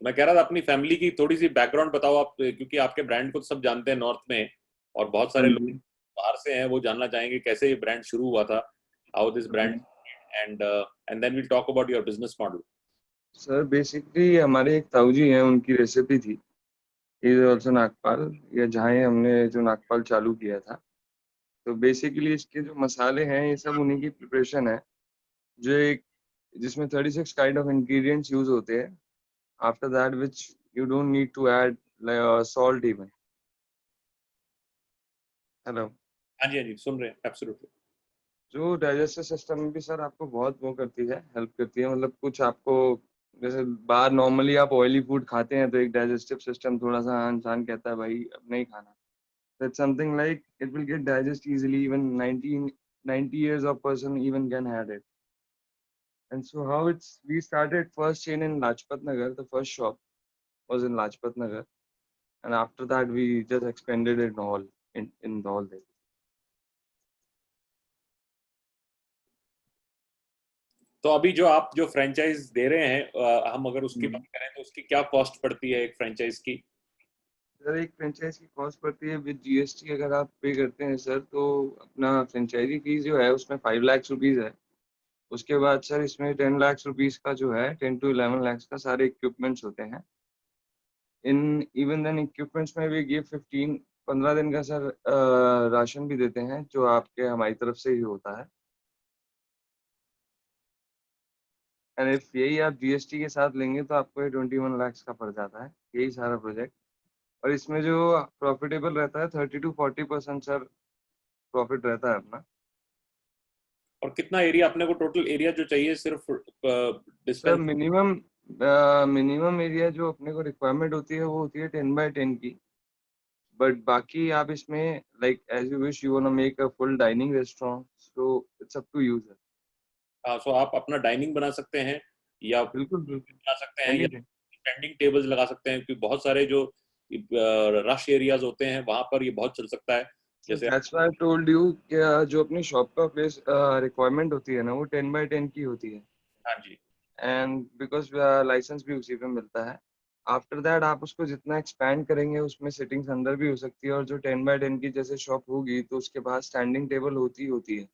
Speaker 3: मैं कह रहा था अपनी फैमिली की थोड़ी सी बैकग्राउंड बताओ आप, क्योंकि आपके ब्रांड को सब जानते हैं नॉर्थ में, और बहुत सारे लोग बाहर से हैं, वो जानना चाहेंगे कैसे ये ब्रांड शुरू हुआ था, how this brand, and then we'll talk about your business model.
Speaker 10: Sir basically हमारे एक ताऊ जी हैं, उनकी रेसिपी थी. इज ऑल्सो नागपाल, या जहाँ हमने जो नागपाल चालू किया था. तो बेसिकली इसके जो मसाले हैं ये सब उन्हीं की प्रिपरेशन है, जो एक जिसमें 36 काइंड ऑफ इंग्रेडिएंट्स यूज होते हैं. After that which you don't need to add salt even. Hello.
Speaker 3: हाँ जी सुन रहे हैं, एब्सोल्युटली.
Speaker 10: जो डाइजेस्टिव सिस्टम में भी सर आपको बहुत वो करती है, हेल्प करती है. मतलब कुछ आपको जैसे बाहर नॉर्मली आप ऑयली फूड खाते हैं तो एक डाइजेस्टिव सिस्टम थोड़ा सा इंसान कहता है भाई अब नहीं खाना. That's something like it will get digest easily. Even 90 years of person even can have it. And so how we started first chain in Lajpat Nagar. The first shop was in Lajpat Nagar, and after that we just expanded it all in all there.
Speaker 3: तो अभी जो आप जो franchise दे रहे हैं, हम अगर उसकी बात करें तो उसकी क्या कॉस्ट पड़ती है एक फ्रेंचाइज की?
Speaker 10: सर एक फ्रेंचाइज की कॉस्ट पड़ती है विद जीएसटी अगर आप पे करते हैं सर, तो अपना फ्रेंचाइजी फीस जो है उसमें 5 लाख रुपीज है. उसके बाद सर इसमें 10 लाख रुपीज का जो है 10 to 11 लाख का सारे इक्विपमेंट्स होते हैं. इन इवन देन इक्विपमेंट्स में भी गिव 15 दिन का सर राशन भी देते हैं, जो आपके हमारी तरफ से ही होता है. एंड इफ यही आप जीएसटी के साथ लेंगे तो आपको ये 21 लाख का पड़ जाता है, यही सारा प्रोजेक्ट. और इसमें जो प्रॉफिटेबल रहता है 30 to 40% सर प्रॉफिट रहता है अपना.
Speaker 3: और कितना एरिया अपने को, टोटल एरिया जो चाहिए सिर्फ
Speaker 10: सर मिनिमम एरिया जो अपने को रिक्वायरमेंट होती है वो होती है 10 by 10 की. बट बाकी आप इसमें like as you wish you want to make a full dining restaurant, so it's up to user.
Speaker 3: सो आप अपना डाइनिंग बना सकते हैं, या
Speaker 10: बिल्कुल
Speaker 3: बना सकते हैं, या स्टैंडिंग टेबल्स लगा सकते हैं, क्योंकि बहुत सारे जो रश एरियाज होते हैं वहां पर ये बहुत चल सकता है. जैसे
Speaker 10: that's why I told you कि जो अपनी शॉप का प्लेस रिक्वायरमेंट होती है ना वो 10 by 10 की होती है.
Speaker 3: हाँ जी.
Speaker 10: एंड बिकॉज लाइसेंस भी उसी पे मिलता है. आफ्टर दैट आप उसको जितना एक्सपैंड करेंगे उसमें सिटिंग्स अंदर भी हो सकती है. और जो 10 by 10 की जैसे शॉप होगी तो उसके बाद स्टैंडिंग टेबल होती है.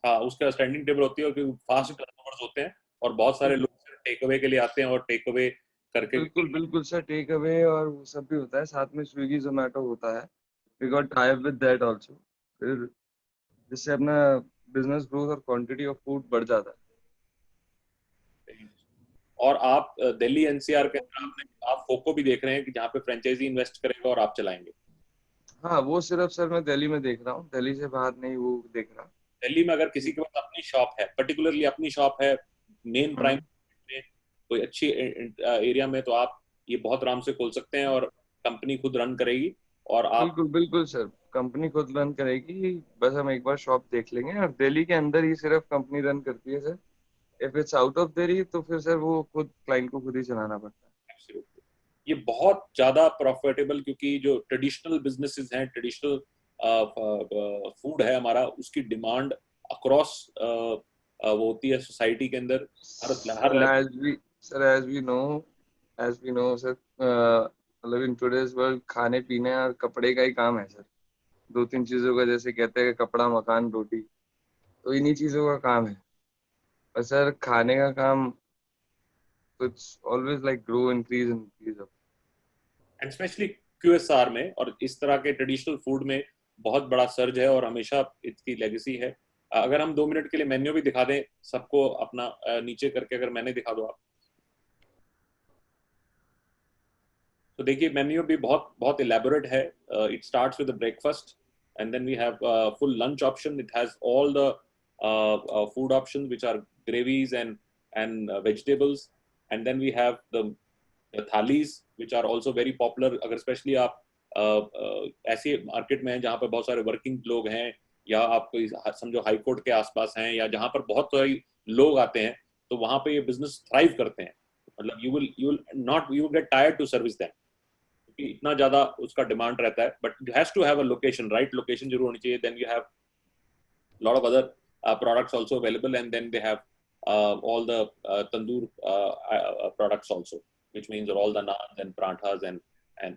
Speaker 3: हाँ, उसका स्टैंडिंग टेबल होती है, और फास्ट कस्टमर्स होते हैं और बहुत सारे लोग टेक अवे के लिए आते हैं और टेक अवे करके.
Speaker 10: बिल्कुल सर, टेक अवे और वो सब भी होता है, साथ में स्विगी जोमेटो होता है. We got tie up with that also, फिर जिससे अपना बिजनेस ग्रोथ और क्वांटिटी ऑफ फूड बढ़ जाता है.
Speaker 3: और आप दिल्ली एनसीआर के अंदर आप फोको भी देख रहे हैं कि जहाँ पे फ्रेंचाइजी इन्वेस्ट करेगा और आप चलाएंगे?
Speaker 10: हाँ, वो सिर्फ सर मैं दिल्ली में देख रहा हूँ, दिल्ली से बाहर नहीं वो देख रहा.
Speaker 3: दिल्ली में अगर किसी के पास अपनी शॉप है, पर्टिकुलरली अपनी शॉप है मेन प्राइम में कोई अच्छी एरिया में, तो आप ये बहुत आराम से खोल सकते हैं और कंपनी खुद रन करेगी. और आप
Speaker 10: बिल्कुल सर, कंपनी खुद रन करेगी. बस हम एक बार शॉप देख लेंगे. और दिल्ली के अंदर ही सिर्फ कंपनी रन करती है sir. If it's out of Delhi तो फिर सर वो खुद क्लाइंट को खुद ही चलाना पड़ता है.
Speaker 3: ये बहुत ज्यादा प्रॉफिटेबल, क्योंकि जो ट्रेडिशनल बिजनेसेस हैं, ट्रेडिशनल फूड है हमारा, उसकी डिमांड अक्रॉस वो होती है सोसाइटी के अंदर
Speaker 10: एज वी नो सर, मतलब इन टुडेज वर्ल्ड खाने पीने और कपड़े का ही काम है सर. 2-3 चीजों का, जैसे कहते हैं कपड़ा मकान रोटी, तो इन्हीं चीजों का काम है. और सर खाने का काम तो it's always like grow increase up.
Speaker 3: And specially QSR में और इस तरह के ट्रेडिशनल फूड में बहुत बड़ा सर्ज है और हमेशा इसकी लेगेसी है. अगर हम 2 मिनट के लिए मेन्यू भी दिखा दें सबको अपना, नीचे करके अगर मैंने दिखा दो आप, तो देखिए मेन्यू भी बहुत इलेबोरेट है. It starts with the breakfast and then we have full lunch option. It has all the food options which are gravies and vegetables. And then we have the thalis which are also very popular. अगर specially आप ऐसे market में हैं जहाँ पर बहुत सारे working लोग हैं, या आप कोई समझो हाई कोर्ट के आसपास हैं, या जहाँ पर बहुत सारे लोग आते हैं, तो वहाँ पे ये बिजनेस थ्राइव करते हैं. मतलब you will get tired to service them. इतना ज़्यादा उसका डिमांड रहता है, but it has to have a location, right location जरूर होनी चाहिए. Then you have lot of other products also available, and then they have all the tandoor products also, which means all the naans and pranthas and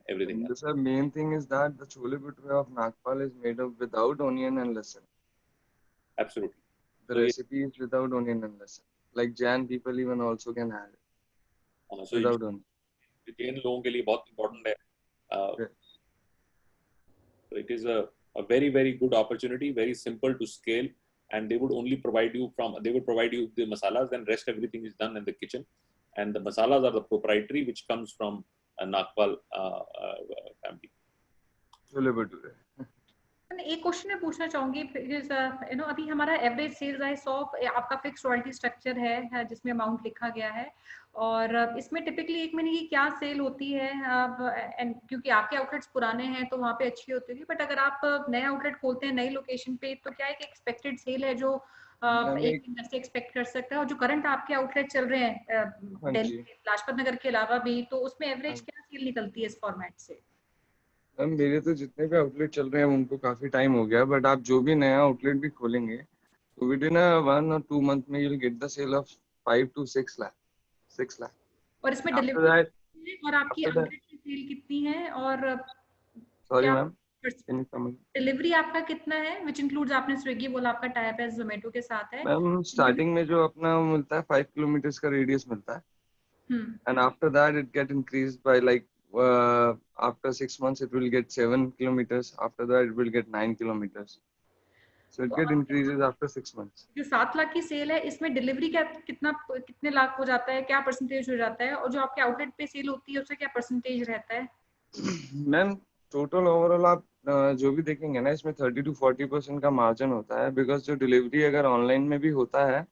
Speaker 3: everything else.
Speaker 10: The main thing is that the chole bhature of Nagpal is made up without onion and lasan.
Speaker 3: Absolutely.
Speaker 10: The
Speaker 3: So
Speaker 10: recipe is without onion and lasan. Like Jain people even also can have it
Speaker 3: so
Speaker 10: without onion.
Speaker 3: Jain लोगों के लिए बहुत important है.
Speaker 10: Yeah.
Speaker 3: So it is a very, very good opportunity, very simple to scale, and they would only provide you the masalas, and rest everything is done in the kitchen, and the masalas are the proprietary, which comes from Nagpal family.
Speaker 10: Chole bhature.
Speaker 4: एक question मैं पूछना चाहूंगी, अभी हमारा average sales है 100, आपका fix royalty structure है जिसमें अमाउंट लिखा गया है, और इसमें टिपिकली एक महीने की क्या सेल होती है? एंड क्योंकि आपके आउटलेट्स पुराने हैं तो वहाँ पे अच्छी होती है, बट अगर आप नया आउटलेट खोलते हैं नई लोकेशन पे, तो क्या एक एक्सपेक्टेड सेल है जो एक इन्वेस्टर एक्सपेक्ट कर सकता है? और जो करंट आपके आउटलेट चल रहे हैं दिल्ली, लाजपत नगर के अलावा भी, तो उसमें एवरेज क्या सेल निकलती है इस फॉर्मेट से?
Speaker 10: मैम मेरे तो जितने भी आउटलेट चल रहे हैं उनको काफी टाइम हो गया, बट आप जो भी नया आउटलेट भी खोलेंगे तो विद इन 1 or 2 month में you'll get the sale of 5 to 6 lakh.
Speaker 4: और इसमें डिलीवरी और आपकी आउटलेट की सेल कितनी है? और
Speaker 10: सॉरी मैम,
Speaker 4: डिलीवरी आपका कितना है, व्हिच इंक्लूड्स, आपने स्विगी बोला आपका टाई अप है जोमेटो के साथ है?
Speaker 10: मैम स्टार्टिंग में जो अपना मिलता है 5 किलोमीटर का रेडियस मिलता है, and after that it get increased by like after 6 months it will get 7 kilometers, after that it will get 9 kilometers, so it get increases after 6 months.
Speaker 4: जो 7 लाख की सेल है इसमें डिलीवरी का कितने लाख हो जाता है, क्या परसेंटेज हो जाता है? और जो आपके आउटलेट पे सेल होती है उसका क्या परसेंटेज रहता है?
Speaker 10: मैम टोटल ओवरऑल आप जो भी देखेंगे ना, इसमें 30 to 40% का मार्जिन होता है, बिकॉज जो डिलीवरी अगर ऑनलाइन में भी होता है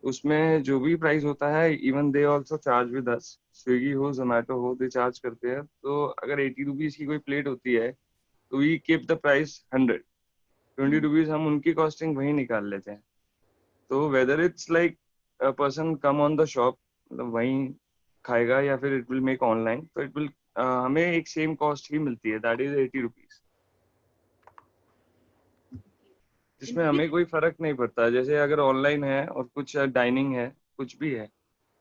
Speaker 10: उसमें जो भी प्राइस होता है, even they also charge with us, Swiggy हो जोमेटो हो, दे चार्ज करते हैं. तो अगर 80 रुपीज की कोई प्लेट होती है तो we keep the price 100, 20 rupees हम उनकी कॉस्टिंग वही निकाल लेते हैं. तो whether it's like a person come on the shop, मतलब वहीं खाएगा या फिर इट विल मेक ऑनलाइन, तो इट विल हमें एक सेम कॉस्ट ही मिलती है, दैट इज 80 रुपीज, जिसमें हमें कोई फर्क नहीं पड़ता. जैसे अगर ऑनलाइन है और कुछ डाइनिंग है, कुछ भी है,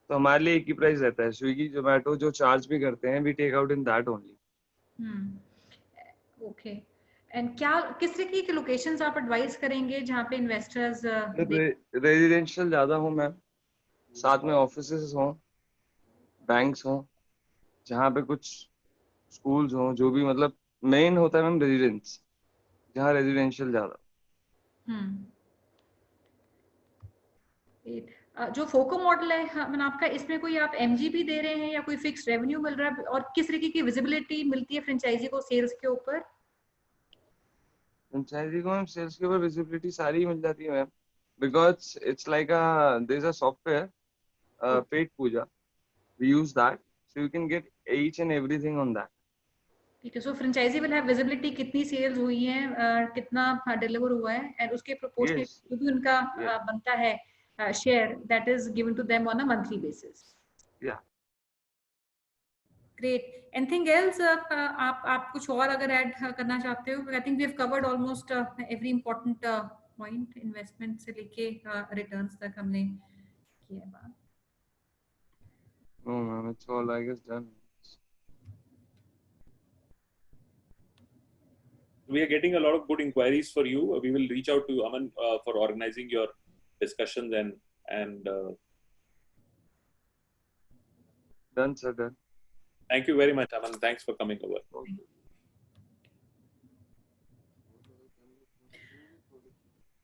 Speaker 10: तो हमारे लिए एक ही प्राइस रहता है. स्विगी जोमेटो जो चार्ज भी करते हैं, we take out in that only.
Speaker 4: Okay. And क्या किस तरीके की लोकेशंस आप एडवाइस करेंगे जहाँ पे इन्वेस्टर्स
Speaker 10: रेजिडेंशियल ज्यादा हो मैम, साथ में ऑफिसेस हो, बैंक्स हो, जहाँ पे कुछ स्कूल्स हो, जो भी मतलब मेन होता है मैम रेजिडेंस, जहाँ रेजिडेंशियल ज्यादा.
Speaker 4: जो फोको मॉडल है मैंने आपका, इसमें कोई आप एमजीपी दे रहे हैं या कोई फिक्स रेवेन्यू मिल रहा है, और किस तरीके की विजिबिलिटी मिलती है फ्रेंचाइजी को सेल्स के ऊपर?
Speaker 10: फ्रेंचाइजी को मैम सेल्स के ऊपर विजिबिलिटी सारी मिल जाती है ma'am, because it's like there is a software Petpooja, we use that, so you can get each and everything on that.
Speaker 4: ठीक है. So franchisee will have visibility, कितनी सेल्स हुई है, कितना डिलीवर हुआ है, एंड उसके प्रोपोर्शनेट जो भी उनका बनता है share, that is given to them on a monthly basis.
Speaker 10: Yeah.
Speaker 4: Great. Anything else? आप कुछ और अगर ऐड करना चाहते हो? I think we have covered almost every important point, investment से लेके returns तक हमने किया बात.
Speaker 10: No ma'am, it's all I guess done.
Speaker 3: We are getting a lot of good inquiries for you. We will reach out to Aman for organizing your discussions and
Speaker 10: done sir, done.
Speaker 3: Thank you very much, Aman. Thanks for coming over.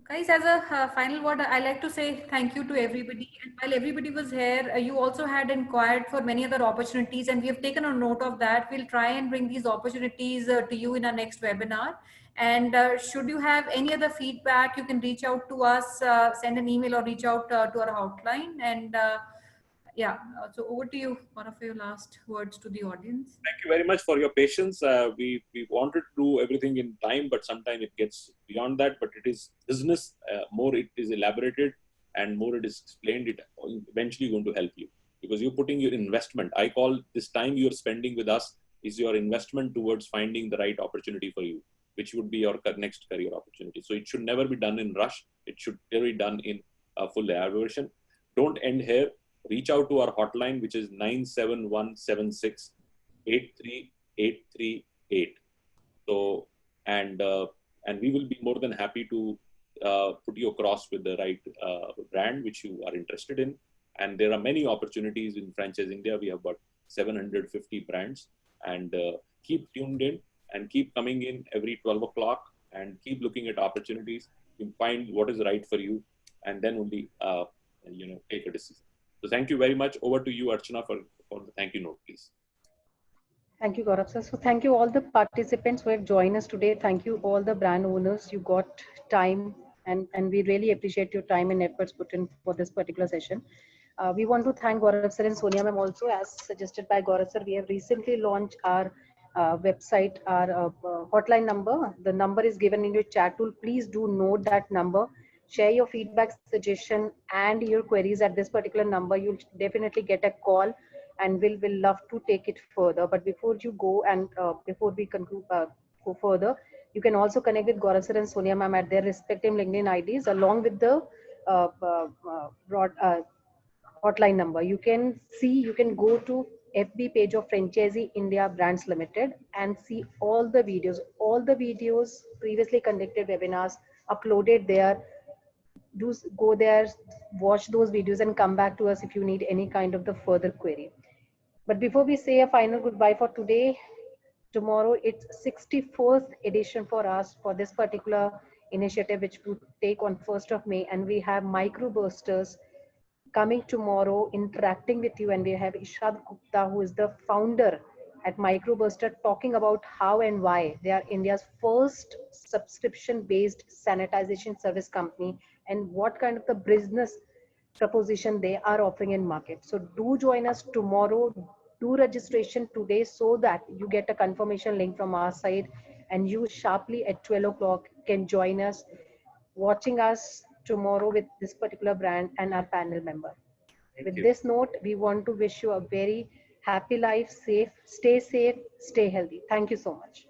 Speaker 4: Guys, as a final word, I like to say thank you to everybody. And while everybody was here, you also had inquired for many other opportunities, and we have taken a note of that. We'll try and bring these opportunities to you in our next webinar. And should you have any other feedback, you can reach out to us, send an email or reach out to our hotline. And yeah, so over to you. One of your last words to the audience.
Speaker 3: Thank you very much for your patience. We wanted to do everything in time, but sometimes it gets beyond that. But it is business. More it is elaborated and more it is explained. It eventually going to help you because you're putting your investment. I call this time you're spending with us is your investment towards finding the right opportunity for you, which would be your next career opportunity. So it should never be done in rush. It should be done in full elaboration. Don't end here. Reach out to our hotline, which is 97176 83838. So, and we will be more than happy to put you across with the right brand which you are interested in. And there are many opportunities in Franchise India. We have about 750 brands, and keep tuned in and keep coming in every 12 o'clock and keep looking at opportunities. You find what is right for you, and then only take a decision. So thank you very much. Over to you, Archana, for the thank you note, please.
Speaker 2: Thank you, Gaurav sir. So thank you all the participants who have joined us today. Thank you all the brand owners. You got time, and we really appreciate your time and efforts put in for this particular session. We want to thank Gaurav sir and Sonia ma'am also. As suggested by Gaurav sir, we have recently launched our website, our hotline number. The number is given in your chat tool. Please do note that number. Share your feedback, suggestion, and your queries at this particular number. You'll definitely get a call, and we'll love to take it further. But before you go and before we conclude, go further, you can also connect with Gaurav sir and Sonia ma'am at their respective LinkedIn IDs along with the hotline number. You can go to FB page of Franchisee India Brands Limited and see all the videos, previously conducted webinars uploaded there. Do go there, watch those videos, and come back to us if you need any kind of the further query. But before we say a final goodbye for today, tomorrow it's 61st edition for us for this particular initiative, which we take on 1st of May, and we have Microbursters coming tomorrow, interacting with you, and we have Ishad Gupta, who is the founder at Microburster, talking about how and why they are India's first subscription-based sanitization service company, and what kind of the business proposition they are offering in market. So do join us tomorrow. Do registration today so that you get a confirmation link from our side, and you sharply at 12 o'clock can join us, watching us tomorrow with this particular brand and our panel member. With this note, we want to wish you a very happy life, stay safe, stay healthy. Thank you so much.